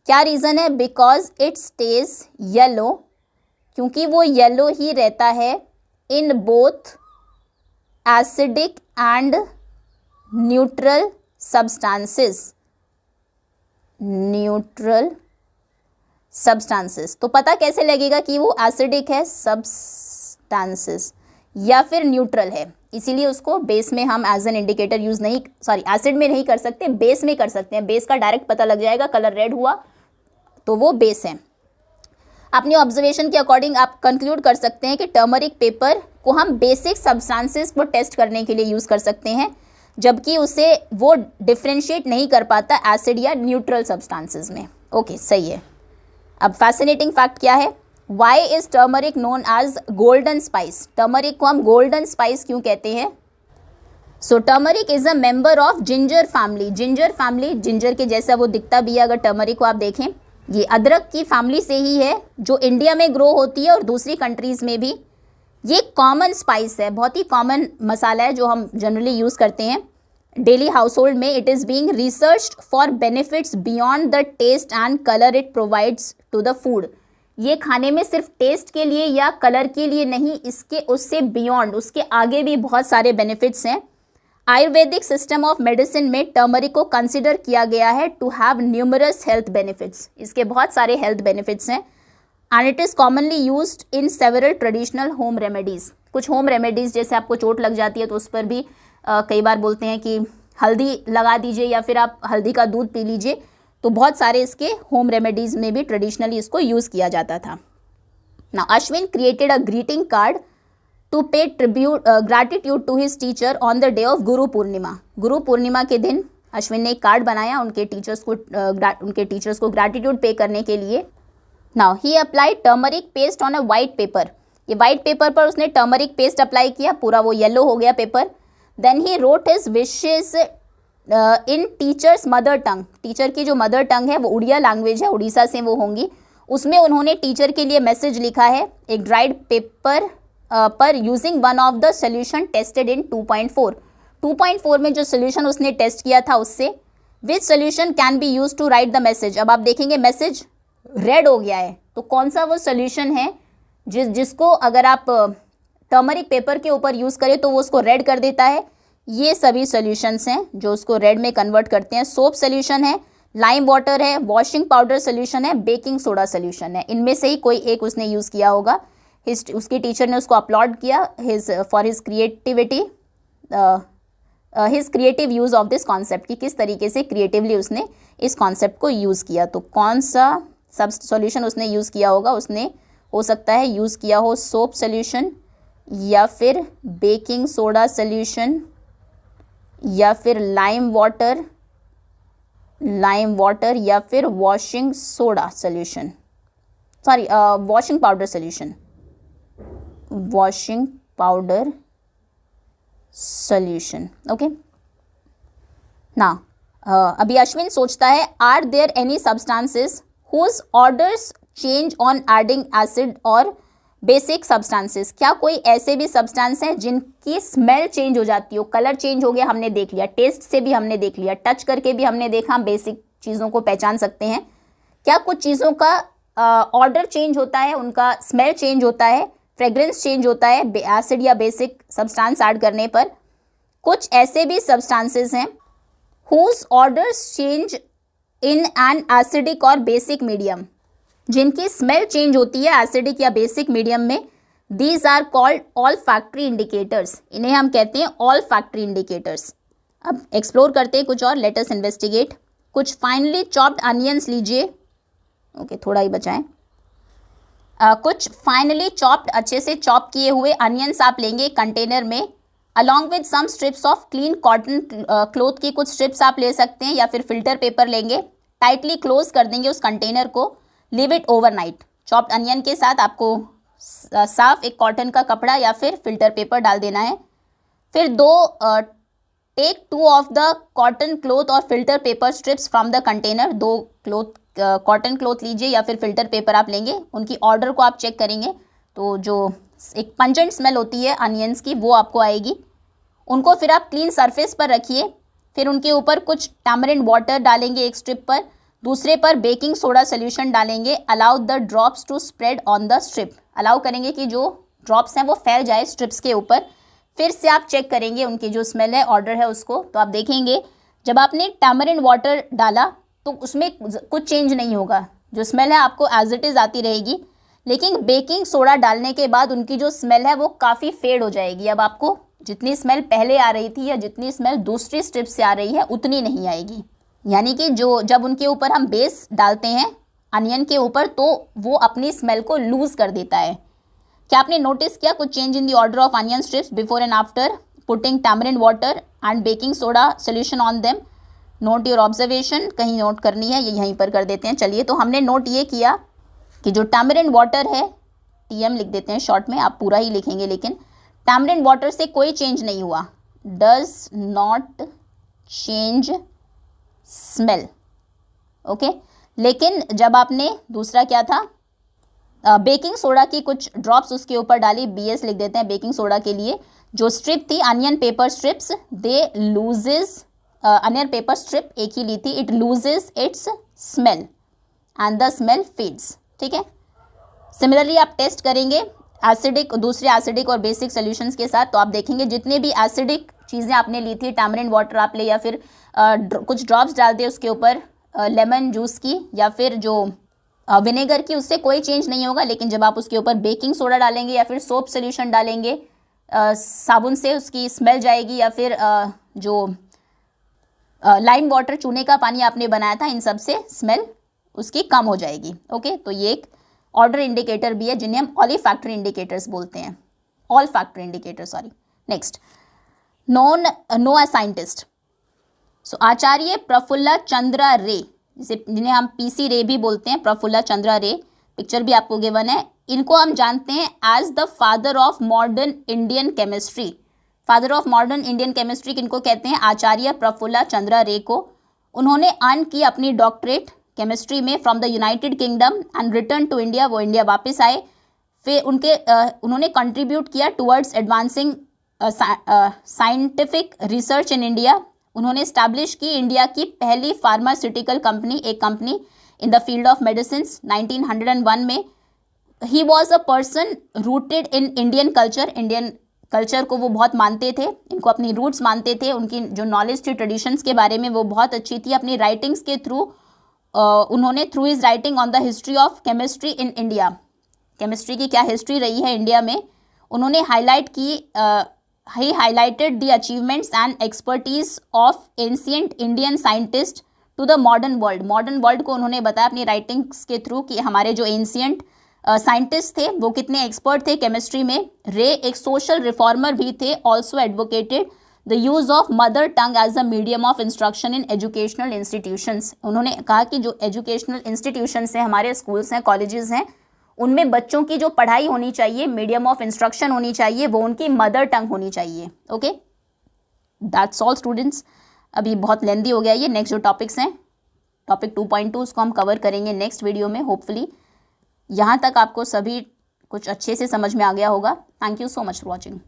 क्या रीज़न है, बिकॉज इट स्टेज येलो, क्योंकि वो येलो ही रहता है in both acidic and neutral substances, neutral substances. तो पता कैसे लगेगा कि वो एसिडिक है, सब्सटेंसेस, या फिर न्यूट्रल है, इसीलिए उसको बेस में हम एज एन इंडिकेटर यूज़ नहीं, सॉरी एसिड में नहीं कर सकते, बेस में कर सकते हैं, बेस का डायरेक्ट पता लग जाएगा, कलर रेड हुआ तो वो बेस है। अपनी ऑब्जर्वेशन के अकॉर्डिंग आप कंक्लूड कर सकते हैं कि टर्मरिक पेपर को हम बेसिक सब्सटेंसेस को टेस्ट करने के लिए यूज़ कर सकते हैं, जबकि उसे वो डिफ्रेंशिएट नहीं कर पाता एसिड या न्यूट्रल सब्सटेंसेस में। ओके, सही है। अब फैसिनेटिंग फैक्ट क्या है, why is turmeric known as golden spice, turmeric को हम गोल्डन स्पाइस क्यों कहते हैं। So turmeric is a member of ginger family, ginger family, ginger के जैसा वो दिखता भी है अगर टर्मरिक को आप देखें, ये अदरक की फैमिली से ही है जो इंडिया में ग्रो होती है और दूसरी कंट्रीज़ में भी ये कॉमन स्पाइस है, बहुत ही कॉमन मसाला है जो हम जनरली यूज़ करते हैं डेली हाउस होल्ड में. It is being researched for benefits beyond the taste and colour it provides to the food. ये खाने में सिर्फ टेस्ट के लिए या कलर के लिए नहीं, इसके उससे बियॉन्ड, उसके आगे भी बहुत सारे बेनिफिट्स हैं. आयुर्वेदिक सिस्टम ऑफ मेडिसिन में टर्मरिक को कंसिडर किया गया है to have numerous health benefits. इसके बहुत सारे हेल्थ बेनिफिट्स हैं. And it is commonly used in several traditional home remedies. कुछ होम रेमेडीज़, जैसे आपको चोट लग जाती है तो उस पर भी कई बार बोलते हैं कि हल्दी लगा दीजिए या फिर आप हल्दी का दूध पी लीजिए. तो बहुत सारे इसके होम रेमेडीज़ में भी ट्रेडिशनली इसको यूज़ किया जाता था. Now Ashwin created a greeting card to pay tribute gratitude to his teacher on the day of Guru Purnima. Guru Purnima के दिन अश्विन ने एक कार्ड बनाया उनके टीचर्स को ग्रैटिट्यूड पे करने के लिए. Now he applied turmeric paste on a white paper. ये वाइट पेपर पर उसने टर्मरिक पेस्ट अप्लाई किया, पूरा वो येलो हो गया paper. Then he wrote his wishes in teachers mother tongue. Teacher की जो मदर टंग है वो उड़िया लैंग्वेज है, उड़ीसा से वो होंगी. उसमें उन्होंने टीचर के लिए मैसेज लिखा है एक ड्राइड पेपर पर using one of the solution tested in 2.4. 2.4 में जो सोल्यूशन उसने टेस्ट किया था उससे. Which solution can be use to write the message. अब आप देखेंगे मैसेज रेड हो गया है, तो कौन सा वो सोल्यूशन है जिसको अगर आप टर्मरिक पेपर के ऊपर यूज़ करें तो वो उसको रेड कर देता है. ये सभी सोल्यूशंस हैं जो उसको रेड में कन्वर्ट करते हैं. सोप सोल्यूशन है, लाइम वाटर है, वॉशिंग पाउडर सोल्यूशन है, बेकिंग सोडा सोल्यूशन है. इनमें से ही कोई एक उसने यूज़ किया होगा. उसकी टीचर ने उसको अपलॉड किया for his creativity, his creative use of this concept, कि किस तरीके से क्रिएटिवली उसने इस कॉन्सेप्ट को यूज़ किया. तो कौन सा सब सॉल्यूशन उसने यूज़ किया होगा, उसने हो सकता है यूज़ किया हो सोप सोल्यूशन या फिर बेकिंग सोडा सोल्यूशन या फिर लाइम वाटर या फिर washing soda solution, sorry washing powder solution, washing powder solution. Okay. ना अभी अश्विन सोचता है are there any substances whose odours change on adding acid और बेसिक सब्सटेंसेस. क्या कोई ऐसे भी सब्सटेंस हैं जिनकी स्मेल चेंज हो जाती हो, कलर चेंज हो गया, हमने देख लिया, टेस्ट से भी हमने देख लिया, टच करके भी हमने देखा, हम बेसिक चीज़ों को पहचान सकते हैं. क्या कुछ चीज़ों का ऑर्डर चेंज होता है, उनका स्मेल चेंज होता है, फ्रेग्रेंस चेंज होता है एसिड या बेसिक सब्सटेंस ऐड करने पर. कुछ ऐसे भी सब्सटेंसेस हैं whose odours change in an acidic और बेसिक मीडियम, जिनकी स्मेल चेंज होती है एसिडिक या बेसिक मीडियम में. These are called olfactory indicators. इन्हें हम कहते हैं ऑल फैक्ट्री इंडिकेटर्स. अब एक्सप्लोर करते हैं कुछ और, लेट अस इन्वेस्टिगेट. कुछ फाइनली चॉप्ड अनियंस लीजिए. ओके, थोड़ा ही बचाएं. कुछ फाइनली चॉप्ड, अच्छे से चॉप किए हुए अनियंस आप लेंगे कंटेनर में, along with some strips of clean cotton cloth की कुछ स्ट्रिप्स आप ले सकते हैं या फिर फिल्टर पेपर लेंगे. टाइटली क्लोज कर देंगे उस कंटेनर को. Leave it overnight. Chopped onion के साथ आपको साफ एक कॉटन का कपड़ा या फिर फिल्टर पेपर डाल देना है. फिर take 2 of the cotton cloth और filter paper strips from the container. 2 cotton cloth लीजिए या फिर फिल्टर पेपर आप लेंगे. उनकी ऑर्डर को आप चेक करेंगे तो जो एक पंजेंट स्मेल होती है अनियंस की वो आपको आएगी. उनको फिर आप क्लीन सरफेस पर रखिए. फिर उनके ऊपर कुछ टैमरिंड वाटर डालेंगे एक स्ट्रिप पर, दूसरे पर बेकिंग सोडा सोल्यूशन डालेंगे. Allow the drops to spread on the strip. Allow करेंगे कि जो ड्रॉप्स हैं वो फैल जाए स्ट्रिप्स के ऊपर. फिर से आप चेक करेंगे उनकी जो स्मेल है, ऑर्डर है उसको, तो आप देखेंगे जब आपने टैमरिंड वाटर डाला तो उसमें कुछ चेंज नहीं होगा, जो स्मेल है आपको एज इट इज़ आती रहेगी. लेकिन बेकिंग सोडा डालने के बाद उनकी जो स्मेल है वो काफ़ी फेड हो जाएगी. अब आपको जितनी स्मेल पहले आ रही थी या जितनी स्मेल दूसरी स्ट्रिप से आ रही है उतनी नहीं आएगी. यानी कि जब उनके ऊपर हम बेस डालते हैं अनियन के ऊपर तो वो अपनी स्मेल को लूज़ कर देता है. क्या आपने नोटिस किया कुछ change in the order of onion strips before and after putting tamarind water and baking soda solution on them? Not your observation. कहीं नोट करनी है ये यहीं पर कर देते हैं. चलिए, तो हमने नोट ये किया कि जो टैमरिंड वाटर है, TM लिख देते हैं शॉर्ट में, आप पूरा ही लिखेंगे, लेकिन टैमरिंड वाटर से कोई चेंज नहीं हुआ. Does not change smell. Okay. लेकिन जब आपने दूसरा क्या था, बेकिंग सोडा की कुछ ड्रॉप्स उसके ऊपर डाली, BS लिख देते हैं बेकिंग सोडा के लिए। जो स्ट्रिप थी अनियन पेपर स्ट्रिप्स, दे लूजेस, अनियन पेपर स्ट्रिप एक ही ली थी, it loses it's smell and the smell fades. ठीक है, सिमिलरली आप टेस्ट करेंगे एसिडिक, दूसरे एसिडिक और बेसिक सॉल्यूशंस के साथ, तो आप देखेंगे जितने भी एसिडिक चीज़ें आपने ली थी, टैमरिंड वाटर आप ले या फिर कुछ ड्रॉप्स डाल दिए उसके ऊपर लेमन जूस की या फिर जो विनेगर की, उससे कोई चेंज नहीं होगा। लेकिन जब आप उसके ऊपर बेकिंग सोडा डालेंगे या फिर सोप सोल्यूशन डालेंगे, साबुन से उसकी स्मेल जाएगी, या फिर जो लाइम वाटर चूने का पानी आपने बनाया था, इन सब से स्मेल उसकी कम हो जाएगी। ओके, तो ये एक ऑर्डर इंडिकेटर भी है जिन्हें हम ऑलिफैक्टरी इंडिकेटर्स बोलते हैं, olfactory indicator, sorry. Next, know a scientist. So Acharya Prafulla Chandra Ray, जिन्हें हम PC रे भी बोलते हैं, प्रफुल्ला चंद्र रे, पिक्चर भी आपको गिवन है। इनको हम जानते हैं as the father of modern Indian chemistry. Father of modern Indian chemistry किनको कहते हैं? आचार्य प्रफुल्ला चंद्र रे को। उन्होंने अर्न की अपनी डॉक्टरेट केमिस्ट्री में from the United Kingdom and return to India. वो इंडिया वापस आए, फिर उन्होंने कंट्रीब्यूट किया towards advancing scientific research in India. उन्होंने इस्टेब्लिश की इंडिया की पहली फार्मास्यूटिकल कंपनी, एक company in the field of medicine 1901 में। He was a person rooted in Indian culture, Indian culture को वो बहुत मानते थे, इनको अपनी रूट्स मानते थे। उनकी जो नॉलेज थी ट्रेडिशंस के बारे में वो बहुत अच्छी थी। अपनी राइटिंग्स के थ्रू उन्होंने through his writing on the history of chemistry in India, chemistry की क्या हिस्ट्री रही है इंडिया में, उन्होंने हाईलाइट की, he highlighted the achievements and expertise of ancient Indian scientist to the modern world. Modern world को उन्होंने बताया अपनी राइटिंग्स के थ्रू कि हमारे जो एंशिएंट साइंटिस्ट थे वो कितने एक्सपर्ट थे केमिस्ट्री में। रे एक सोशल रिफॉर्मर भी थे, also advocated the use of mother tongue as a medium of instruction in educational institutions. उन्होंने कहा कि जो एजुकेशनल इंस्टीट्यूशंस हैं, हमारे स्कूल्स हैं, कॉलेजेस हैं, उनमें बच्चों की जो पढ़ाई होनी चाहिए, मीडियम ऑफ इंस्ट्रक्शन होनी चाहिए, वो उनकी मदर टंग होनी चाहिए। Okay, that's all students. अभी बहुत लेंदी हो गया ये। नेक्स्ट जो टॉपिक्स हैं, टॉपिक 2.2, उसको हम कवर करेंगे नेक्स्ट वीडियो में। होपफुली यहाँ तक आपको सभी कुछ अच्छे से समझ में आ गया होगा। Thank you so much for watching.